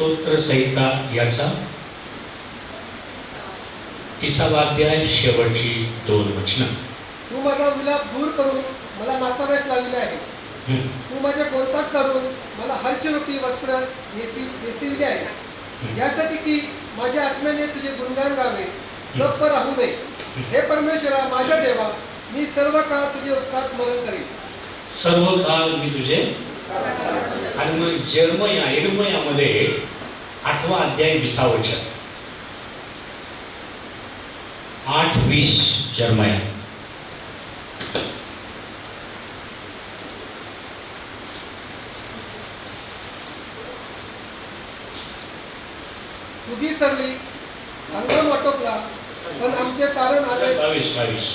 स्तोत्र संहिता याचा 30वा अध्याय शेवटची 2 वचनं. तू माझा विलाप दूर करून मला नाचाव्यास लावले आहे. तू माझ्या गोंताक करून मला हर्षरूपी वस्त्र नेसविले आहे, यासाठी की माझ्या आत्म्याने तुझे गुणगान गावे, गप्प राहू नये. हे परमेश्वरा माझ्या देवा, मी सर्व काळ तुझे उपकार स्मरण करीन. सर्व काळ मी तुझे. आणि मग यिर्मयामध्ये 8वा अध्याय 20 वचन. 8:20 यिर्मया. सुगी सरली, हंगाम आटोपला, पण आमचे कारण आले. 22.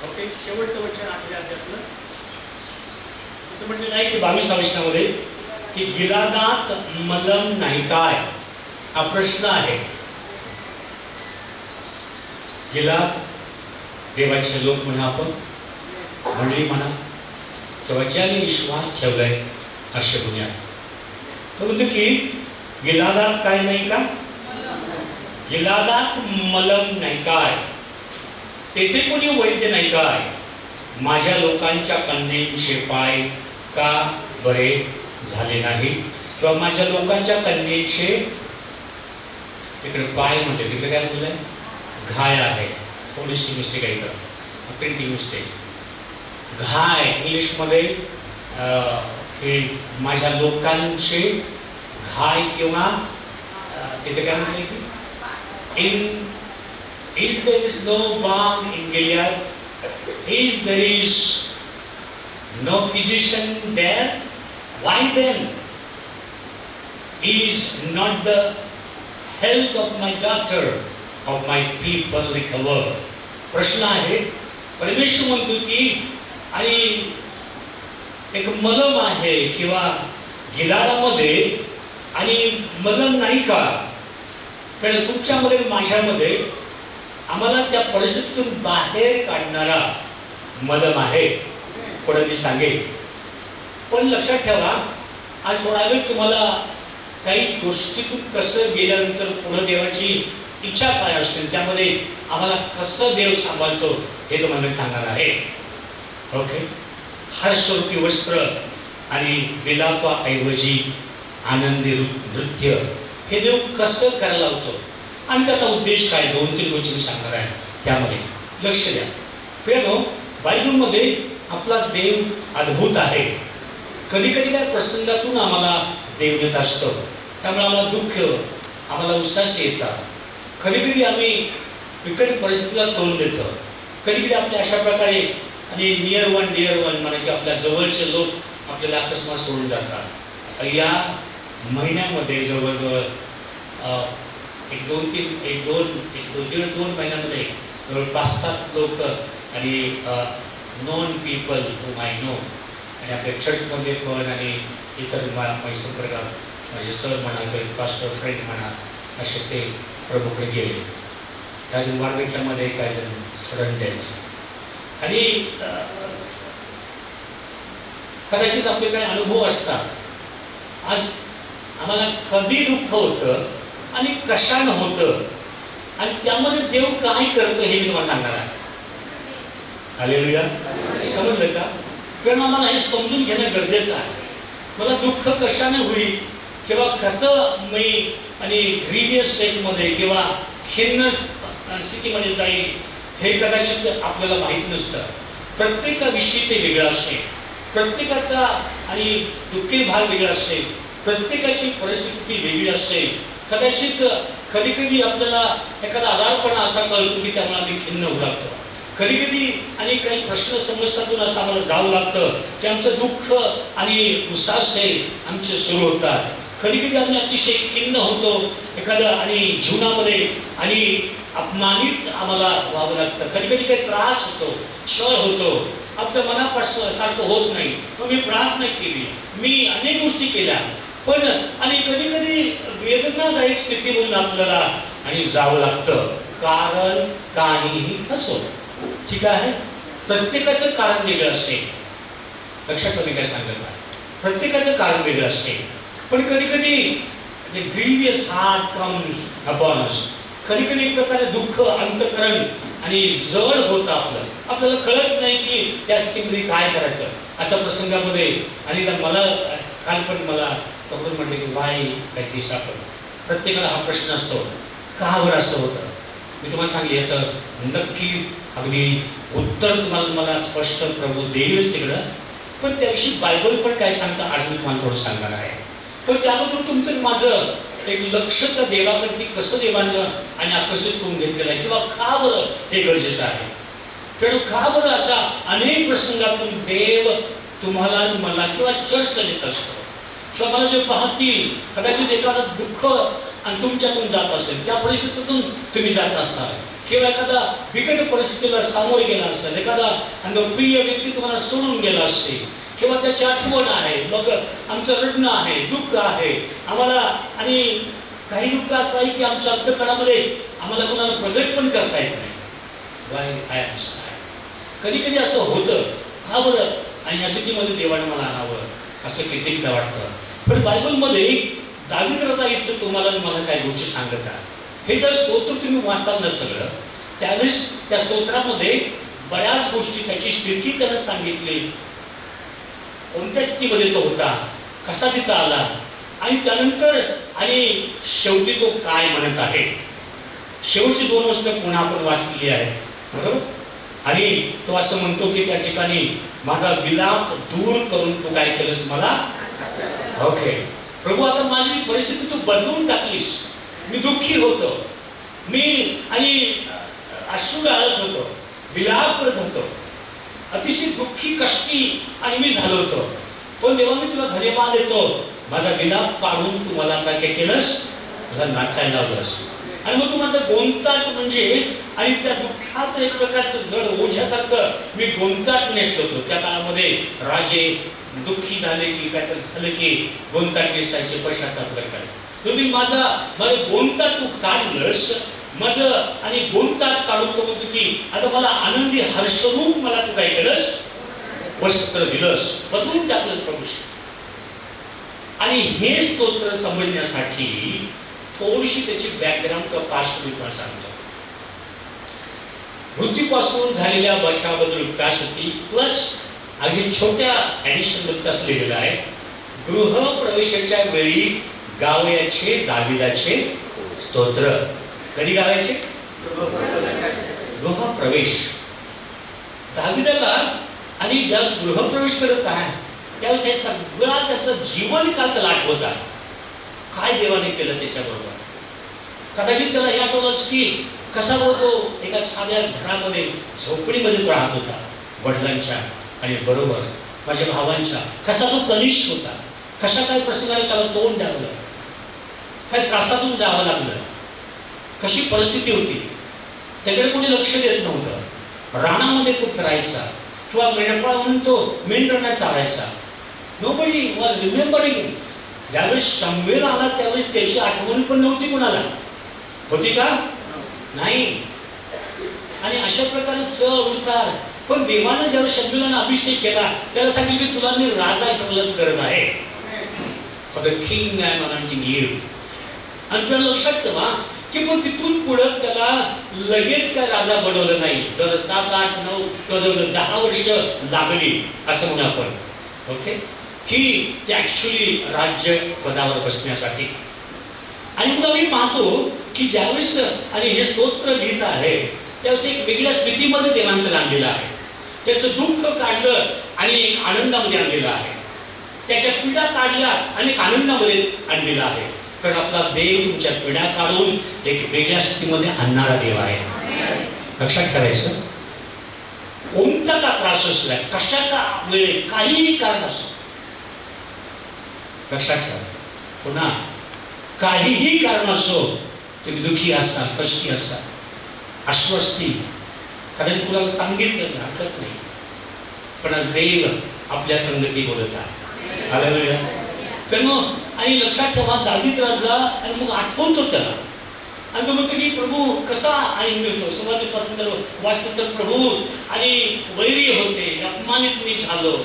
ओके, शेवटचं वचन 8व्या अध्यायातलं. तिथं म्हटलेलं आहे की 22व्या वचनामध्ये की गिलादात मलम नाही काय, हा प्रश्न आहे. गिलाद देवाचे लोक म्हणा, आपण मंडळी म्हणा, किंवा ज्याने विश्वास ठेवलाय असे दुनिया, तो म्हणतो की गिलादात काय नाही का, गिलादात मलम नाही काय, तेथे कोणी वैद्य नाही काय, माझ्या लोकांच्या कन्येचे पाय का बरे झाले नाही, किंवा माझ्या लोकांच्या कन्येचे, इकडे पाय म्हणजे तिकडे काय बोललंय, घाय आहे, थोडीशी मिस्टेक आहे, इकडं प्रिंटिंग मिस्टेक. घाय इंग्लिशमध्ये की माझ्या लोकांचे घाय, किंवा तिथे काय म्हटले की Is there is no balm in Gilead? Is there is no physician there? Why then is not the health of my daughter, of my people recovered? प्रश्न आहे. परमेश्वर म्हणतो की आणि एक मलम आहे किंवा गिलादामध्ये, आणि मलम नाही का, कारण तुमच्यामध्ये माझ्यामध्ये आम्हाला त्या परिस्थितीतून बाहेर काढणारा मलम आहे. पुढे मी सांगेन. पण लक्षात ठेवा, आज थोडा वेळ तुम्हाला काही गोष्टीतून कसं गेल्यानंतर पुढे देवाची इच्छा काय असेल, त्यामध्ये आम्हाला कसं देव सांभाळतो हे तुम्हाला सांगणार आहे. ओके, हर्षरूपी वस्त्र आणि विलापाऐवजी आनंदी नृत्य हे देव कसं करायला लावतो, आणि त्याचा उद्देश काय, 2-3 गोष्टी मी सांगणार आहे. त्यामध्ये लक्ष द्या. प्रियानो, बायबलमध्ये आपला देव अद्भुत आहे. कधी कधी काय प्रसंगातून आम्हाला देव येत असतो, त्यामुळे आम्हाला दुःख, आम्हाला उस्सास येतात. कधी कधी आम्ही विकट परिस्थितीला तोंड देतो. कधी कधी आपल्या अशा प्रकारे, आणि नियर वन म्हणा की आपल्या जवळचे लोक आपल्याला अकस्मात सोडून जातात. या महिन्यामध्ये जवळजवळ 2 महिन्यामध्ये जवळ 5-7 लोक आणि non people hmm I know, आणि आपल्या चर्चमध्ये पण आणि इतर माझ्या संपर्कात माझे सर म्हणा किंवा पास्टर फ्रेंड म्हणा, असे ते प्रभूकडे गेले. काही जण वाढविक्यामध्ये, काही जण सडन डेथ. आणि कदाचित आपले काही अनुभव असतात. आज आम्हाला कधी दुःख होतं आणि कशानं होतं, आणि त्यामध्ये देव काय करतो हे मी तुम्हाला सांगणार आहे. हालेलुया. समजलं का? कारण आम्हाला हे समजून घेणं गरजेचं आहे. मला दुःख कशाने होईल किंवा कसं मी आणि ग्रीवियस स्टेटमध्ये किंवा खिन्न स्थितीमध्ये जाईल हे कदाचित आपल्याला माहीत नसतं. प्रत्येकाविषयी ते वेगळं असते. प्रत्येकाचा आणि दुःखी भाग वेगळा असते. प्रत्येकाची परिस्थिती वेगळी असते. कदाचित कधी कधी आपल्याला एखादा आजारपणा असा कळतो की त्यामुळे आम्ही खिन्न होऊ लागतो. कधी कधी आणि काही प्रश्न समस्यातून असं आम्हाला जावं लागतं की आमचं दुःख आणि उसासे आमचे सुरू होतात. कधी कधी आम्ही अतिशय खिन्न होतो एखादं, आणि जीवनामध्ये आणि अपमानित आम्हाला व्हावं लागतं. कधी कधी काही त्रास होतो, छळ होतो, आपल्या मनापासून सारखं होत नाही. मग मी प्रार्थना केली, मी अनेक गोष्टी केल्या, पण आणि कधी कधी वेदनादायक स्थितीमधून आपल्याला आणि जावं लागतं, कारण काहीही नसो. ठीक आहे, प्रत्येकाचं कारण वेगळं असते. लक्षात मी काय सांगत आहे, प्रत्येकाचं कारण वेगळं असते. पण कधी कधी grievous heart comes upon us, कधी कधी एक प्रकारे दुःख अंतकरण आणि जड होतं आपल्याला कळत नाही की त्या स्थितीमध्ये काय करायचं. अशा प्रसंगामध्ये आणि मला काल पण मला पकडून म्हटलं की वाय लाईक दिस हॅपन. प्रत्येकाला हा प्रश्न असतो, का बरं असं होतं. मी तुम्हाला सांगले याचं नक्की अगदी उत्तर तुम्हाला मला स्पष्ट प्रभू देईलच तिकडं. पण त्याविषयी बायबल पण काय सांगतं आज मी तुम्हाला थोडं सांगणार आहे. पण त्याबद्दल तुमचं माझं एक लक्ष त्या देवाकडे कसं देवानं आणि आकर्षित करून घेतलेलं आहे, किंवा का बरं हे गरजेचं आहे. कारण का बरं अशा अनेक प्रसंगातून देव तुम्हाला मला किंवा चर्चला देत असतो, किंवा मला जे पाहतील कदाचित एखादा दुःख आणि तुमच्यातून जात असेल, त्या परिस्थितीतून तुम्ही जात असाल, किंवा एखादा बिकट परिस्थितीला सामोरे गेला असेल, एखादा प्रिय व्यक्ती तुम्हाला सोडून गेला असेल, किंवा त्याची आठवण आहे, मग आमचं रडणं आहे, दुःख आहे आम्हाला. आणि काही दुःख असं आहे की आमच्या अंतःकरणामध्ये आम्हाला कोणाला प्रगट पण करता येत नाही. Why I am sad. कधी कधी असं होतं, का बरं, आणि या स्थितीमध्ये देवानं मला आणावं असं कित्येकदा वाटतं. पण बायबलमध्ये दावीद राजा इथं तुम्हाला मला काय गोष्टी सांगत आहे. हे जर स्तोत्र तुम्ही वाचाल ना सगळं, त्यावेळेस त्या स्तोत्रामध्ये बऱ्याच गोष्टी, त्याची स्थिती त्यानं सांगितली, कोणत्या स्थितीमध्ये तो होता, कसा तिथं आला, आणि त्यानंतर आणि शेवटी तो काय म्हणत आहे. शेवटची 2 वचनं पुन्हा आपण वाचलेली आहेत, बरोबर. आणि तो असं म्हणतो की त्या ठिकाणी माझा विलाप दूर करून तू काय केलंस मला. ओके प्रभू, आता माझी परिस्थिती तू बदलून टाकलीस. मी दुःखी होतो, मी आणि अश्रू गाळत होतो, विलाप करत होतो, अतिशय दुःखी कष्टी आणि मी झालो होतो. पण देवा मी तुला धन्यवाद देतो, माझा विलाप काढून तू मला आता काय केलंस, मला नाचायला लावलंस. आणि मग तू माझं गोंताट म्हणजे आणि त्या दुःखाचं एक प्रकारचं जड ओझ्यासारखं मी गोंताट नेसलो होतो. त्या काळामध्ये राजे दुःखी झाले की काय तर झालं की गोंताट नेसायचे, पश्चाताप करतात. तुम्ही माझा गोंताट तू काढलंस माझं, आणि गोंताट काढून तो म्हणतो की आता मला आनंदी हर्षरूप मला तू काय केलंस, वस्त्र दिलंस, बदलून टाकलंस प्रभू. आणि हे स्तोत्र समजण्यासाठी थोडीशी त्याची बॅकग्राऊंड किंवा पार्श्वभूमी सांगतो. मृत्यूपासून झालेल्या बचावाबद्दल उपकाश होती, प्लस अगदी छोट्या ॲडिशन मध्ये असलेलं आहे. गृहप्रवेशाच्या वेळी गावयाचे दाविदाचे स्तोत्र. कधी गावायचे? गृहप्रवेश. दाविदाला आणि ज्यावेळेस गृहप्रवेश करत आहे त्यावेळेस हे सगळा त्याचं जीवनकाल त्याला आठवत आहे, काय देवाने केलं त्याच्याबरोबर. कदाचित त्याला हे आठवलंच की कसा तो एका साध्या घरामध्ये झोपडीमध्ये तो राहत होता, वडिलांच्या आणि बरोबर माझ्या भावांच्या. कसा तो कनिष्ठ होता, कशा काय प्रसंगाने त्याला तोंड द्यावं, काय त्रासातून जावं लागलं, कशी परिस्थिती होती, त्याकडे कोणी लक्ष देत नव्हतं. रानामध्ये तो फिरायचा किंवा मेंढपाळ म्हणून तो मेंढरांना चारायचा. Nobody was remembering. ज्यावेळेस शमूएल आला त्यावेळेस त्याची आठवण पण नव्हती कोणाला, होती का? नाही. आणि अशा प्रकारे चढ उतार. पण देवानं ज्यावेळेस शमूएलला अभिषेक केला त्याला सांगितलं की तुला मी राजा सगळंच करत आहे. For the king I am anointing you. आणि तुला लक्षात ठेवा की मग तिथून पुढं त्याला लगेच काय राजा बनवलं नाही. जर 7, 8, 9 किंवा जवळ 10 वर्ष लागली असं म्हणू आपण, ओके, की ते ऍक्च्युली राज्य पदावर बसण्यासाठी. आणि मग आम्ही पाहतो की ज्यावेळेस आणि हे स्तोत्र लिहित आहे त्यावेळेस एक वेगळ्या स्थितीमध्ये देवांत आणलेलं आहे. त्याचं दुःख काढलं आणि आनंदामध्ये आणलेलं आहे, त्याच्या पीडा काढल्या आणि आनंदामध्ये आणलेला आहे. कारण आपला देव तुमच्या पिढ्या काढून एक वेगळ्या स्थितीमध्ये आणणारा देव आहे. लक्षात ठेवायचं. कोणता का त्रास असला, कशा का वेळे, काहीही कारण असो, लक्षात ठेवा. पुन्हा काहीही कारण असो, तुम्ही दुःखी असाल, कष्टी असाल, अस्वस्थी, कदाचित तुम्हाला सांगितलं हरकत नाही, पण आज देव आपल्या संगती बोलत आहे. हालेलुया. पण आणि लक्षात ठेवा दावीद राजा आणि मग आठवतो त्याला आणि तो म्हणतो की प्रभू कसा आणि मिळतो. सुरुवातीपासून त्याला वाचतो तर प्रभू आणि वैरी होते, अपमानित मी झालो,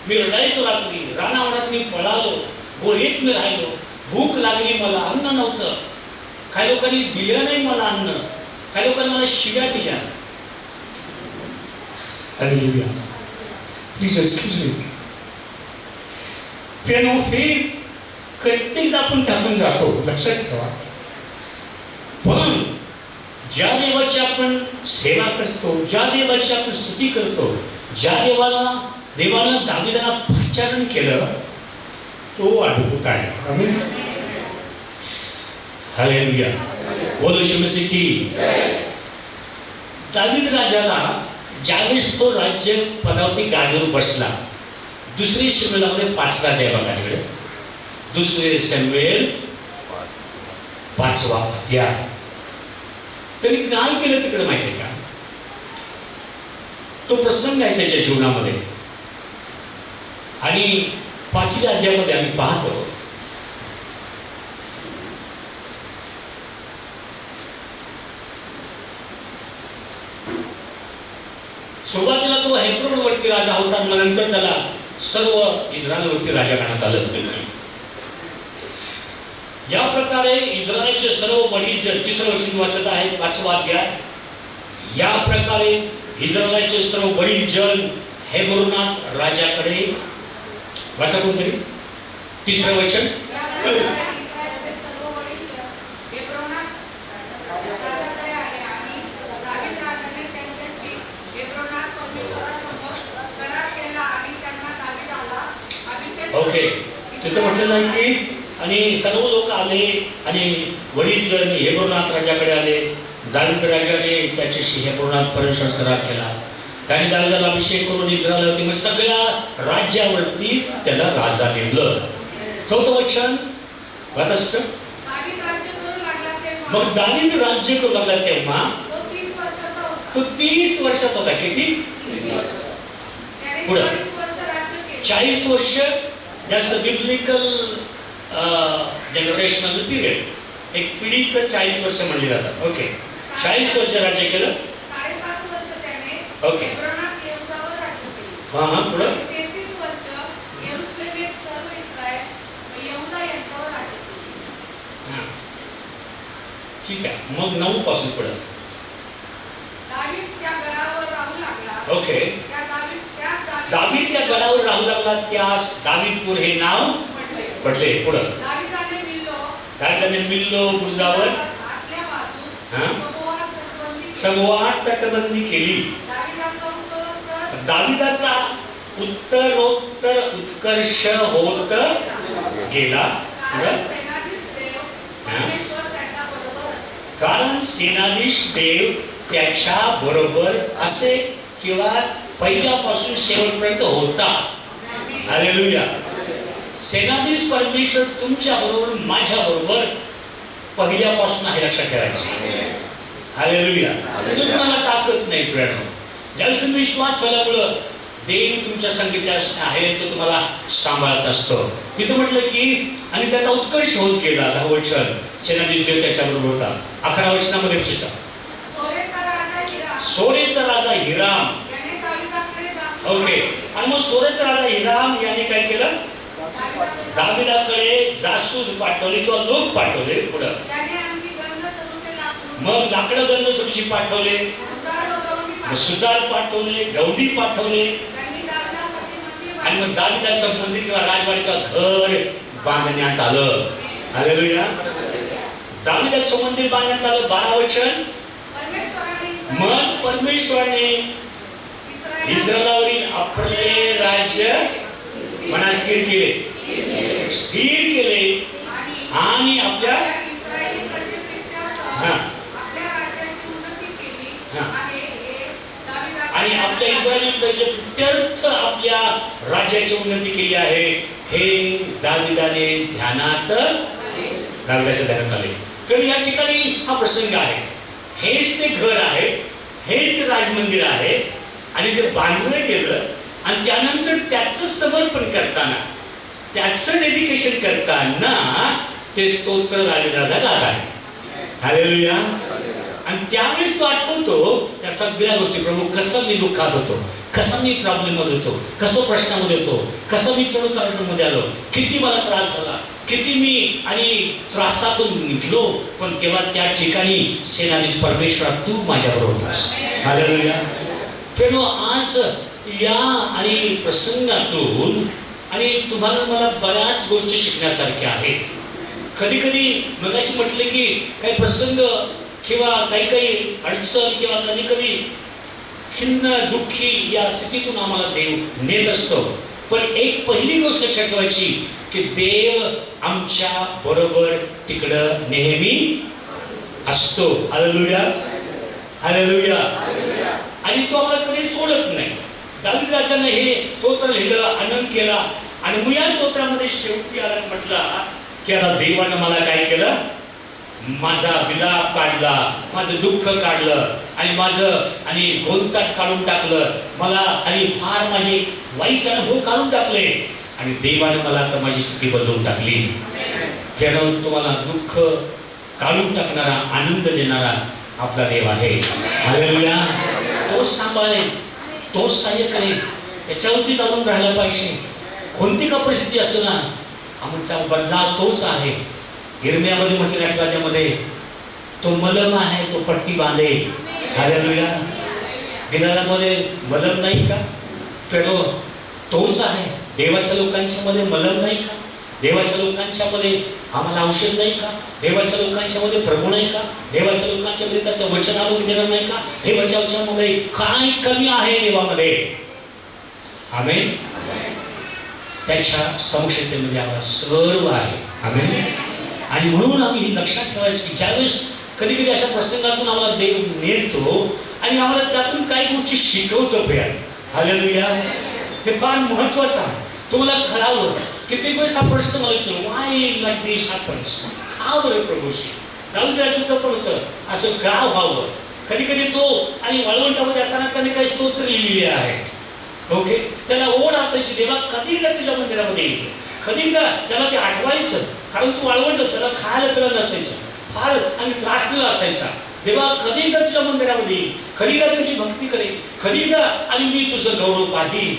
मी रडायचो रात्री, रानावनात मी पळालो, गोहेत मी राहिलो, भूक लागली मला, अन्न नव्हतं, काही लोकांनी दिलं नाही मला अन्न, काही लोकांनी मला शिव्या दिल्या. हालेलुया. Please excuse me. प्रियानो, हे प्रत्येकदा आपण त्यातून जातो, लक्षात ठेवा. पण ज्या देवाची आपण सेवा करतो, ज्या देवाची आपण स्तुती करतो, ज्या देवानं दावीदाला पाचारण केलं, तो अद्भुत आहे. आमेन. हालेलुया. बोलो यीशू मसीह की. दावीद राजाला ज्यावेळेस तो राज्य पदावरती गाडीवर बसला, दुसरे शमूएलमध्ये 5वा अध्याय बघा तिकडे. दुसरे शमूएल 5वा अध्याय. त्यांनी काय केलं तिकडे माहिती आहे का? तो प्रसंग आहे त्याच्या जीवनामध्ये आणि 5व्या अध्यायामध्ये आम्ही पाहतो सुरुवातीला तो हेब्रोनवरती राजा होता, नंतर त्याला सर्व इस्रायलवरती राजा करण्यात आलं. या प्रकारे इस्रायलचे सर्व वडील जन, तिसरं वचन वाचत आहे 5वा अध्याय. या प्रकारे इस्रायलचे सर्व वडील जन हेब्रोनात राजाकडे, वाचा कोणतरी तिसरं वचन. ओके, तिथं म्हटलेलं आहे की आणि सर्व लोक आले आणि वडील जन हेब्रोनात राजाकडे आले. दावीद राजाने त्याच्याशी हेब्रोनात परिसर करार केला. त्याने दावीदाला अभिषेक करून इस्रायलवरती, मग सगळ्या राज्यावरती त्याला राजा नेमलं. 4थं वचन वाचत. मग दावीद राज्य करू लागला तेव्हा तो 30 वर्षाचा होता. किती? पुढे 40 वर्ष. That's a biblical generational period. एक पिढीचं 40 वर्ष म्हणले जातात. ओके, 40 वर्ष राज्य केलं. 7.5 वर्ष त्याने ओके. हेब्रोनात यहूदावर राज्य केले. हां पुढे 33 वर्ष यरूशलेमेत सर्व इस्रायल यहूदा यांच्यावर राज्य केले. हां, ठीक आहे. मग 9 पासून पुढे दावीद त्या गडावर राहू लागला. ओके. दावीद त्या गडावर राहू लागला, त्यास दावीदपूर हे नाव पडले. पुढे दावीदाने मिल्लो बुरुजावर आतल्या बाजूस संवाद तटबंदी केली. दावीदाचा उत्तरोत्तर उत्कर्ष होत गेला. कारण सेनाधीश देव त्याच्या बरोबर असे किंवा पहिल्यापासून शेवटपर्यंत होता. हालेलुया. सेनाधीश परमेश्वर तुमच्या बरोबर, माझ्या बरोबर पहिल्यापासून आहे, लक्षात ठेवायचं. हालेलुया. तुम्हाला ताकद नाही प्रेरणा. ज्यावेळेस तुम्ही विश्वास ठेवल्यामुळं देव तुमच्या संगीत आहे, तो तुम्हाला सांभाळत असतो. तिथं म्हटलं की आणि त्याचा उत्कर्ष होत गेला. 10 वचन सेनाधीश देव त्याच्याबरोबर होता. 11 वचनामध्ये सोरेचा राजा हिराम. ओके. आणि मग सोरेचा राजा हिराम याने काय केलं? दावीदाकडे जासूद पाठवले किंवा लोक पाठवले. पुढं मग लाकडं गंध सरुची पाठवले, सुतार पाठवले, गवडी पाठवले आणि मग दावीदाचं मंदिर किंवा राजवाडी किंवा घर बांधण्यात आलं. हालेलुया. दावीदाचं मंदिर बांधण्यात आलं. 12 वचन. मग परमेश्वराने इस्रायलावरील आपले राज्य मना स्थिर केले आणि आपल्या आणि आपल्या इस्रायली प्रजेप्रित्यर्थ आपल्या राज्याची उन्नती केली आहे. हे दावीदाने दावीदाच्या ध्यानात आले. कारण या ठिकाणी हा प्रसंग आहे. हेच ते घर आहे, हेच ते राजमंदिर आहे आणि ते बांधलं गेलं आणि त्यानंतर त्याचं समर्पण करताना त्याचं डेडिकेशन करताना ते स्तोत्र राजा गात आहे. हालेलुया. आणि त्यावेळेस तो आठवतो त्या सगळ्या गोष्टी, प्रभू कसं मी दुःखात होतो, कसं मी प्रॉब्लेम मध्ये होतो, कसं प्रश्नामध्ये होतो, कसं मी चढ मध्ये आलो, किती मला त्रास झाला, किती मी आणि त्रासातून निघलो, पण तेव्हा त्या ठिकाणी सेनाधीश परमेश्वरा तू माझ्याबरोबर होतास. हालेलुया. पण आज या आणि प्रसंगातून आणि तुम्हाला मला बऱ्याच गोष्टी शिकण्यासारख्या आहेत. कधी कधी मगाशी म्हटले की काही प्रसंग किंवा काही अडचण किंवा कधी कधी खिन्न दुःखी या स्थितीतून आम्हाला देव नेत असतो. पण एक पहिली गोष्ट लक्षात ठेवायची की देव आमच्या बरोबर तिकडं नेहमी असतो. हालेलुया. हालेलुया. आणि तो आम्हाला कधी सोडत नाही. दावीद राजाने हे स्तोत्र लिहिलं, आनंद केला आणि मग या स्तोत्रामध्ये शेवटी आला म्हटला की आता देवानं मला काय केलं, माझा विलाप काढला, माझं दुःख काढलं आणि माझं आणि गोंधट काढून टाकलं मला आणि फार माझे वाईट अनुभव काढून टाकले आणि देवानं मला आता माझी स्थिती बदलून टाकली. त्यानं तुम्हाला दुःख काढून टाकणारा, आनंद देणारा आपला देव आहे. हालेलुया. तो सांभाळेल, तो सहाय्य करेल, त्याच्यावरती जाऊन राहायला पाहिजे. कोणती का परिस्थिती असं ना, आमचा बदला तोच आहे. यिर्मयामध्ये म्हटलं आठवड्यामध्ये, तो मलम आहे, तो पट्टी बांधेल. हालेलुया. गिलारामध्ये मलम नाही का, पेडो तोच आहे. देवाच्या लोकांच्या मध्ये मलम नाही का, देवाच्या लोकांच्या मध्ये आम्हाला औषध नाही का, देवाच्या लोकांच्या मध्ये प्रभू नाही का, देवाच्या लोकांच्या मध्ये त्याचं वचन आरोग्य देणार नाही का, देवाच्या वचनामध्ये काय कमी आहे देवामध्ये. आमेन. त्याच्या संशयतेमध्ये आम्हाला सर्व आहे. आमेन. आणि म्हणून आम्ही लक्षात ठेवायचं की ज्यावेळेस कधी कधी अशा प्रसंगातून आम्हाला देव नेतो आणि आम्हाला त्यातून काही गोष्टी शिकवतो. हालेलुया. हे फार महत्वाचं आहे. तुम्हाला कळावं. कित्येक वेळेस हा प्रश्न मला विचारलो, वाय लाईक दिस हॅपन्स, का बरं प्रभूशी. दावीद राजाचं पण होतं असं का व्हावं. कधी कधी तो आणि वाळवंटामध्ये असताना त्याने काही स्तोत्र लिहिलेले आहेत. ओके. त्याला ओढ असायची, देवा कधी एकदा तुझ्या मंदिरामध्ये येईल, कधी एकदा त्याला ते आठवायचं, कारण तू वाळवंट त्याला खायला प्यायला नसायचं, फार आणि त्रासलेला असायचा. देवा कधी एकदा तुझ्या मंदिरामध्ये येईल, कधी एकदा तुझी भक्ती करेल, कधी एकदा आणि मी तुझं गौरव पाहील.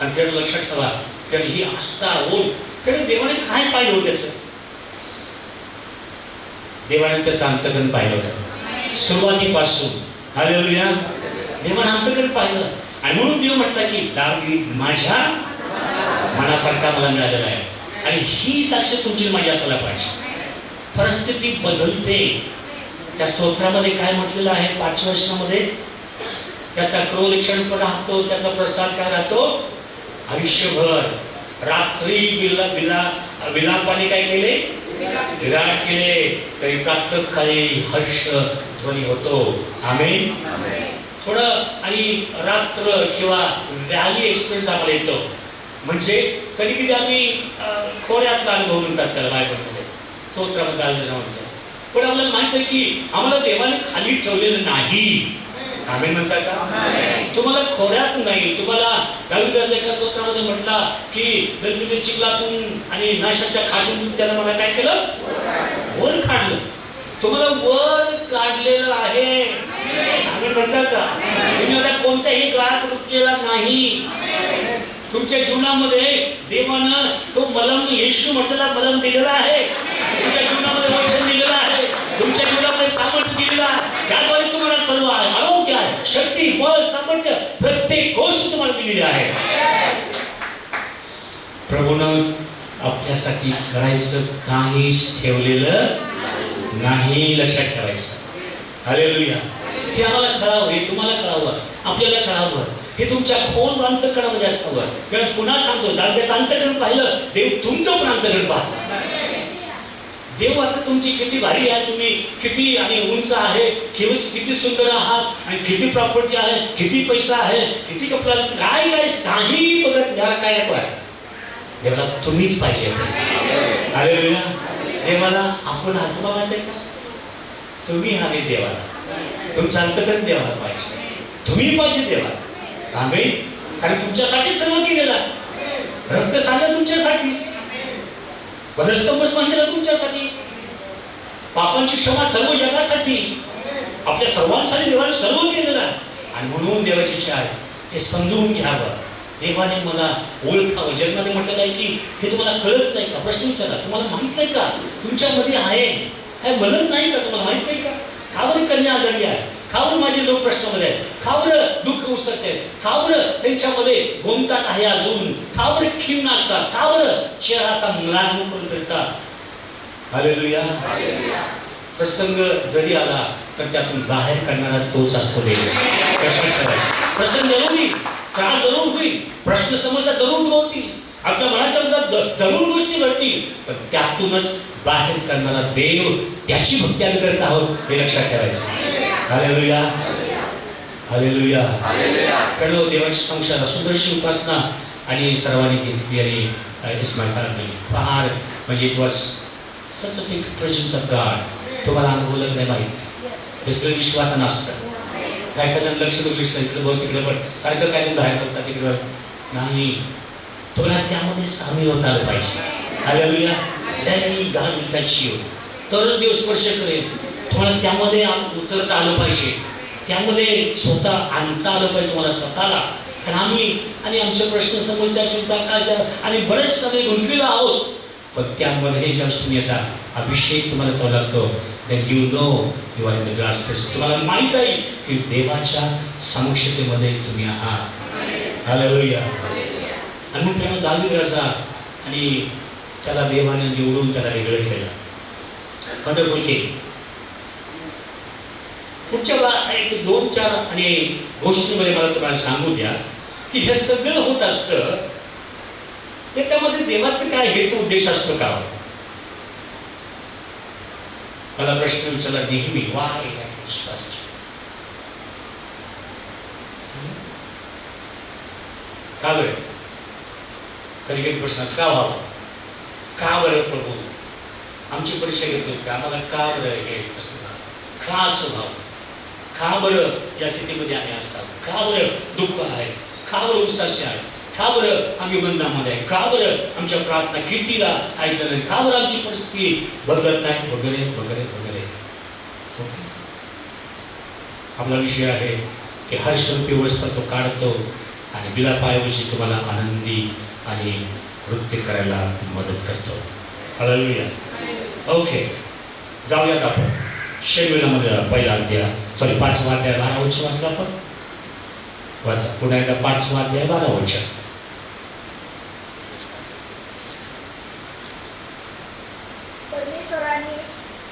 आणि त्याला लक्षात ठेवा, कारण ही आस्था ओढ, कारण देवाने काय पाहिलं होतं त्याचं, देवाने त्याचं अंतकरण पाहिलं होतं सुरुवातीपासून. हालेलुया. देवाने अंतकरण पाहिलं आणि म्हणून देव म्हटला की दावीद माझ्या मनासारखा मला मिळालेला आहे. आणि ही साक्ष तुमची माझी असायला पाहिजे. परिस्थिती बदलते. त्या स्तोत्रामध्ये काय म्हटलेलं आहे 5व्या वचनामध्ये, त्याचा क्रोध क्षणभर राहतो, त्याचा प्रसाद काय राहतो आयुष्यभर. रात्री विलापाने काय केले, विराट केले, तरी प्रातःकाळी हर्ष ध्वनी होतो. आमेन. थोडं आणि रात्र किंवा व्हॅली एक्सपिरियन्स आम्हाला येतो. म्हणजे कधी कधी आम्ही खोऱ्यातला अनुभव म्हणतात त्याला बायबलमध्ये, स्तोत्रामध्ये आलेलं म्हणतात. पण आपल्याला माहित आहे की आम्हाला देवाने खाली ठेवलेलं नाही. आमेन म्हणतात का. तुम्हाला खोऱ्यात नाही. तुम्हाला दावीद राजा एका स्तोत्रामध्ये म्हटला की दलदलीच्या चिखलातून आणि नाशाच्या खाजून त्याला मला काय केलं, वर काढलं. तुम्हाला वर काढलेलं आहे. आमेन म्हणतात का. तुम्ही आता कोणत्याही काळात रुतलेला नाही. तुमच्या जीवनामध्ये देवानं तो मलम, येशू म्हटलेला मलम दिलेला आहे. तुमच्या जीवनामध्ये वचन दिलेलं आहे. तुमच्या जीवनामध्ये सामर्थ्य दिलेलं आहे. त्याद्वारे तुम्हाला सर्व आहे. आरोग्य आहे, शक्ती, बळ, सामर्थ्य, प्रत्येक गोष्ट तुम्हाला दिलेली आहे. प्रभूनं आपल्यासाठी करायचं काहीच ठेवलेलं नाही. लक्षात ठेवायचं. हालेलुया. हे आम्हाला कळावं, हे तुम्हाला कळावं, आपल्याला कळावं, हे तुमच्या खोल अंतःकरणामध्ये असावं. कारण पुन्हा सांगतो, दावीदाचं अंतःकरण पाहिलं, देव तुमचं पण अंतःकरण पाहतो. देव आता तुमची किती भारी आहे, तुम्ही किती आणि उंच आहे, किती सुंदर आहात आणि किती प्रॉपर्टी आहे, किती पैसा आहे, किती कपडा, काय काय काही बघत घ्या. काय नको आहे, देवाला तुम्हीच पाहिजे. हालेलुया. देवाला आपण तुम्हाला माहिती आहे का, तुम्ही हवे देवाला. तुमचं अंतःकरण देवाला पाहिजे, तुम्ही पाहिजे देवाला. आमेन. कारण तुमच्यासाठी सर्व केलेलं आहे. रक्त सांगा तुमच्यासाठीच. वधस्तंभच बांधलेला तुमच्यासाठी, पापांची क्षमा सर्व जगासाठी, आपल्या सर्वांसाठी देवाने सर्व केलेलं आहे. आणि म्हणून देवाची इच्छा आहे हे समजून घ्यावं, देवाने मला ओळखावं. जन्माने म्हटलेलं आहे की हे तुम्हाला कळत नाही का? प्रश्न विचारा, तुम्हाला माहित नाही का तुमच्यामध्ये आहे काय? म्हणत नाही का? तुम्हाला माहित नाही का? का बरं कन्या आजारी आहे? का बरं माझे लोक प्रश्नामध्ये आहेत? का बरं दुःख उसच आहे? का बरं त्यांच्यामध्ये गोंधळ आहे अजून? का बरं खिन्न असतात? का बरं चेहरा असा म्लान करून फिरतात? हालेलुया. प्रसंग जरी आला तर त्यातून बाहेर काढणारा तोच असतो देव. लक्षात ठेवायचं. प्रसंग जरूर होईल, त्रास जरूर होईल, प्रश्न समस्या जरूर दूर होतील, आपल्या मनाच्या मनात जरूर गोष्टी घडतील, पण त्यातूनच बाहेर करणारा देव, त्याची भक्ती आम्ही करत आहोत हे लक्षात ठेवायचं. Hallelujah, hallelujah. कारण देवाची संसार सुंदरशी उपासना आणि सर्वांनी घेतली आणि इस्माईल फार म्हणजे it was such a thing presence of God. तुम्हाला अनुभवलं नाही माहिती, हे सगळं विश्वासानं असतं. काय काय जण लक्ष दुर्लक्ष इकडे बघ तिकडे पण सारखं काय बाहेर बघतात तिकडे नाही. तुम्हाला त्यामध्ये सामील होता आलं पाहिजे. हालेलुया. त्यांनी गाण त्याची तरच देव स्पर्श करेल. तुम्हाला त्यामध्ये उतरता आलं पाहिजे, त्यामध्ये स्वतः आणता आलं पाहिजे तुम्हाला स्वतःला. कारण आम्ही आणि आमचे प्रश्न समोरच्या चिंता काळच्या आणि बरेच सगळे गुंतलेलो आहोत, पण त्यामध्ये जेव्हा तुम्ही येतात अभिषेक तुम्हाला चालू लागतो, then you know you are in the God's presence. तुम्हाला माहित आहे की देवाच्या समक्षतेमध्ये तुम्ही आहात. हालेलुया. आणि मग त्याला दावीद राजा आणि त्याला देवाने निवडून त्याला वेगळं केलं, वंडरफुल केलं. पुढच्या एक दोन चार आणि गोष्टींमध्ये मला तुम्हाला सांगू द्या की हे सगळं होत असतं, त्याच्यामध्ये देवाचं काय हेतू उद्देश असतो का? मला प्रश्न विचारला नेहमी, वाय का बरं? कधी कधी प्रश्न का व्हावा, का बरं प्रभू आमची परीक्षा घेतोय का? आम्हाला का बरं हे का असं व्हावं? का बरं या स्थितीमध्ये आम्ही असतात? का बरं दुःख आहे? का बरं उत्साह आहे? का बरं आम्ही बंधनामध्ये आहे? का बरं आमच्या प्रार्थना कितीला ऐकलं नाही? का बरं आमची परिस्थिती बदलत नाही? वगैरे वगैरे वगैरे. आपला विषय आहे की हर्षरूपी व्यवस्था तो काढतो आणि बिलापाऐवजी तुम्हाला आनंदी आणि नृत्य करायला मदत करतो. हालेलुया. ओके, जाऊयात आपण शेमीलामध्ये पहिला अध्याय, सॉरी 5वा अध्याय 12 वचन वाचला आपण. वाचा पुन्हा एकदा 5वा अध्याय 12 वचन. परमेश्वराने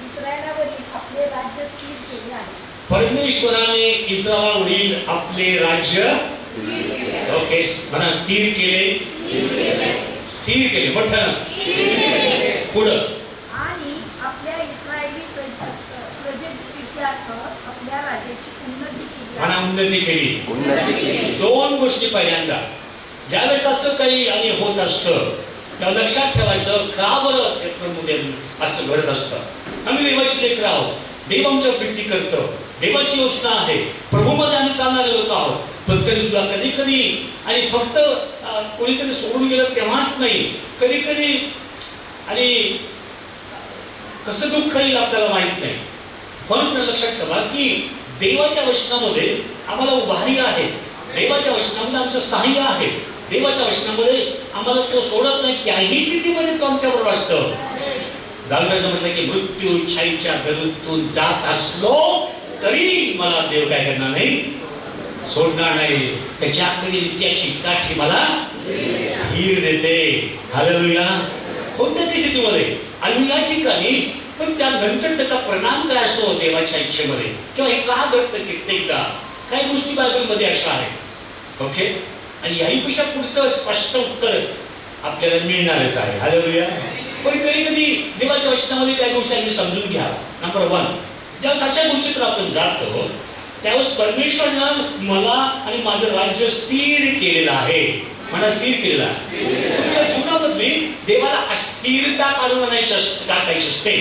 इस्रायलावरील आपले राज्य स्थिर केले आहे. परमेश्वराने इस्रायलावरील आपले राज्य ओके म्हणा स्थिर केले, स्थिर केले मोठं पुढं. आणि आपल्या इस्रायली प्रजेत्यार्थ आपल्या राज्याची उन्नती केली म्हणा आहे. उन्नती केली. दोन गोष्टी. पहिल्यांदा ज्यावेळेस असं काही आणि होत असतं तेव्हा लक्षात ठेवायचं का बरं एप्रिलमध्ये असं घडत असतं. आम्ही देवाची लेकरं आहोत, देव आमच्या प्रीती करतो, देवाची योजना आहे, प्रभूमध्ये आम्ही चालणारे लोक आहोत. पण तरी सुद्धा कधी कधी आणि फक्त कोणीतरी सोडून गेलं तेव्हाच नाही, कधी कधी आणि कसं दुःख येईल आपल्याला माहित नाही. म्हणून लक्षात ठेवा की देवाच्या वचनामध्ये आम्हाला उभारी आहे, देवाच्या वचनामध्ये आमचं सहाय्य आहे, देवाच्या वचनामध्ये आम्हाला तो सोडत नाही. त्याही स्थितीमध्ये तो आमच्याबरोबर असतो. दाविदाचं म्हटलं की मृत्यू छाईच्या गरुतून जात असलो तरी मला देव काय करणार नाही, सोडणार नाही. त्याच्याकडे त्याची काठी मला धीर देते. हालेलुया. कोणत्या स्थितीमध्ये आणि या ठिकाणी पण त्यानंतर त्याचा परिणाम काय असतो देवाच्या इच्छेमध्ये किंवा हे का घडतं कित्येकदा काही गोष्टी बायबलमध्ये अशा आहेत. ओके, आणि याहीपेक्षा पुढचं स्पष्ट उत्तर आपल्याला मिळणारच आहे. हालेलुया. पण कधी कधी देवाच्या वचनामध्ये काही गोष्टी आम्ही समजून घ्या. नंबर 1, ज्यावेळेस अशा गोष्टीकडे आपण जातो त्यावेळेस परमेश्वरनं मला आणि माझं राज्य स्थिर केलेलं आहे. मला स्थिर केलेलं आहे. तुमच्या जीवनामधली देवाला अस्थिरता काढून टाकायची असते.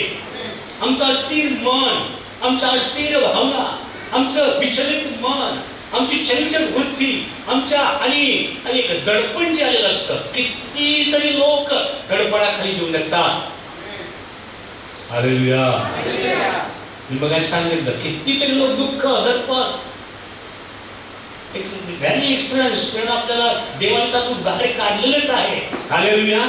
आमचं अस्थिर मन, आमचं अस्थिर भावना, आमचं विचलित मन, आमची चंचल वृत्ती, आमच्या आणि एक दडपण जे आलेलं असतं. कितीतरी लोक दडपणाखाली जीवन जगतात. हालेलुया. मी बघायला सांगितलं कितीतरी लोक दुःख दडपण एक व्हॅली एक्सपिरियन्स आपल्याला देवाने त्यातून बाहेर काढलेलंच आहे. हालेलुया.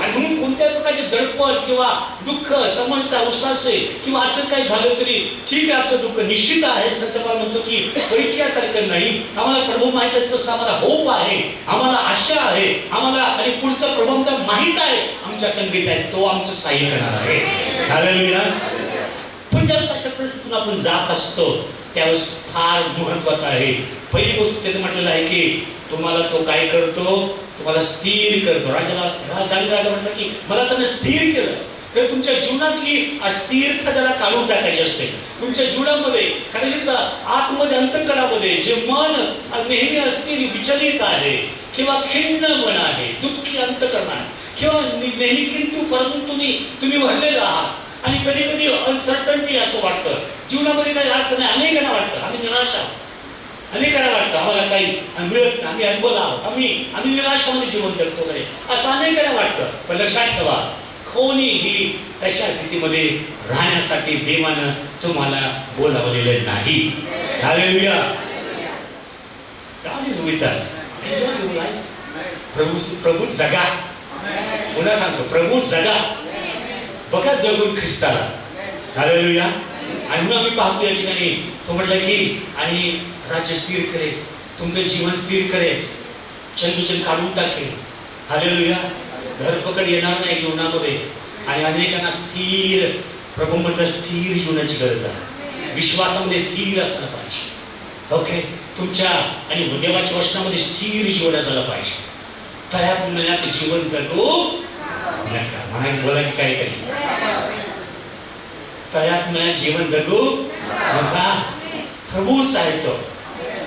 आणि म्हणून कोणत्याही प्रकारचे दडपण किंवा दुःख समस्या उसासे किंवा असं काही झालं तरी ठीक आहे, आमचं दुःख निश्चित आहे. सत्यपाल म्हणतो की परिचयासारखं नाही, आम्हाला प्रभू माहित आहे तसं आम्हाला होप आहे, आम्हाला आशा आहे, आम्हाला आणि पुढचा प्रभू आमचा माहित आहे, आमच्या संगीत आहे, तो आमचं सहाय्य करणार आहे. हालेलुया. पण ज्यावेळेस अशा परिस्थितीतून आपण जात असतो त्यावेळेस फार महत्वाचं आहे. पहिली गोष्ट त्याने म्हटलेलं आहे की तुम्हाला तो काय करतो, तुम्हाला स्थिर करतो. दावीद राजा म्हटलं की मला त्याने स्थिर केलं. तर तुमच्या जीवनातली अस्थिरता त्याला काढून टाकायची असते. तुमच्या जीवनामध्ये कदाचित आतमध्ये अंतःकरणामध्ये जे मन नेहमी अस्थिर विचलित आहे किंवा खिन्न मन आहे, दुःखी अंतःकरण आहे किंवा नेहमी किंतु परंतु तुम्ही भरलेला आहात आणि कधी कधी अनसर्टन्टी असं वाटतं, जीवनामध्ये काही अर्थ नाही. अनेकांना वाटतं आम्ही निराश आहोत, अनेकांना वाटतं आम्हाला काही मिळत नाही, आम्ही अनुभव आहोत, आम्ही निराशामध्ये जीवन जगतो वगैरे असं अनेकांना वाटतं. पण लक्षात ठेवा, कोणीही तशा स्थितीमध्ये राहण्यासाठी देवानं तुम्हाला बोलावलेलं नाही. Hallelujah. God is with us. Enjoy your life. प्रभू जगा. पुन्हा सांगतो, प्रभू जगा. बघा जगून ख्रिस्ताला. हालेलुया. आणि म्हणून आम्ही पाहतो या ठिकाणी तो म्हटलं की आणि राज्य स्थिर करेल, तुमचं जीवन स्थिर करेल, चलबिचल काढून टाकेल. हालेलुया. धरपकड येणार नाही जीवनामध्ये. आणि अनेकांना स्थिर, प्रभू म्हटलं स्थिर जीवनाची गरज आहे. विश्वासामध्ये स्थिर असलं पाहिजे. ओके, तुमच्या आणि देवाच्या वचनामध्ये स्थिर जीवन असायला पाहिजे. तयार मनात जीवन जगू नका. म्हणाले बोला की काय तरी तयात मला जीवन जगू नका. प्रभूच आहे तो,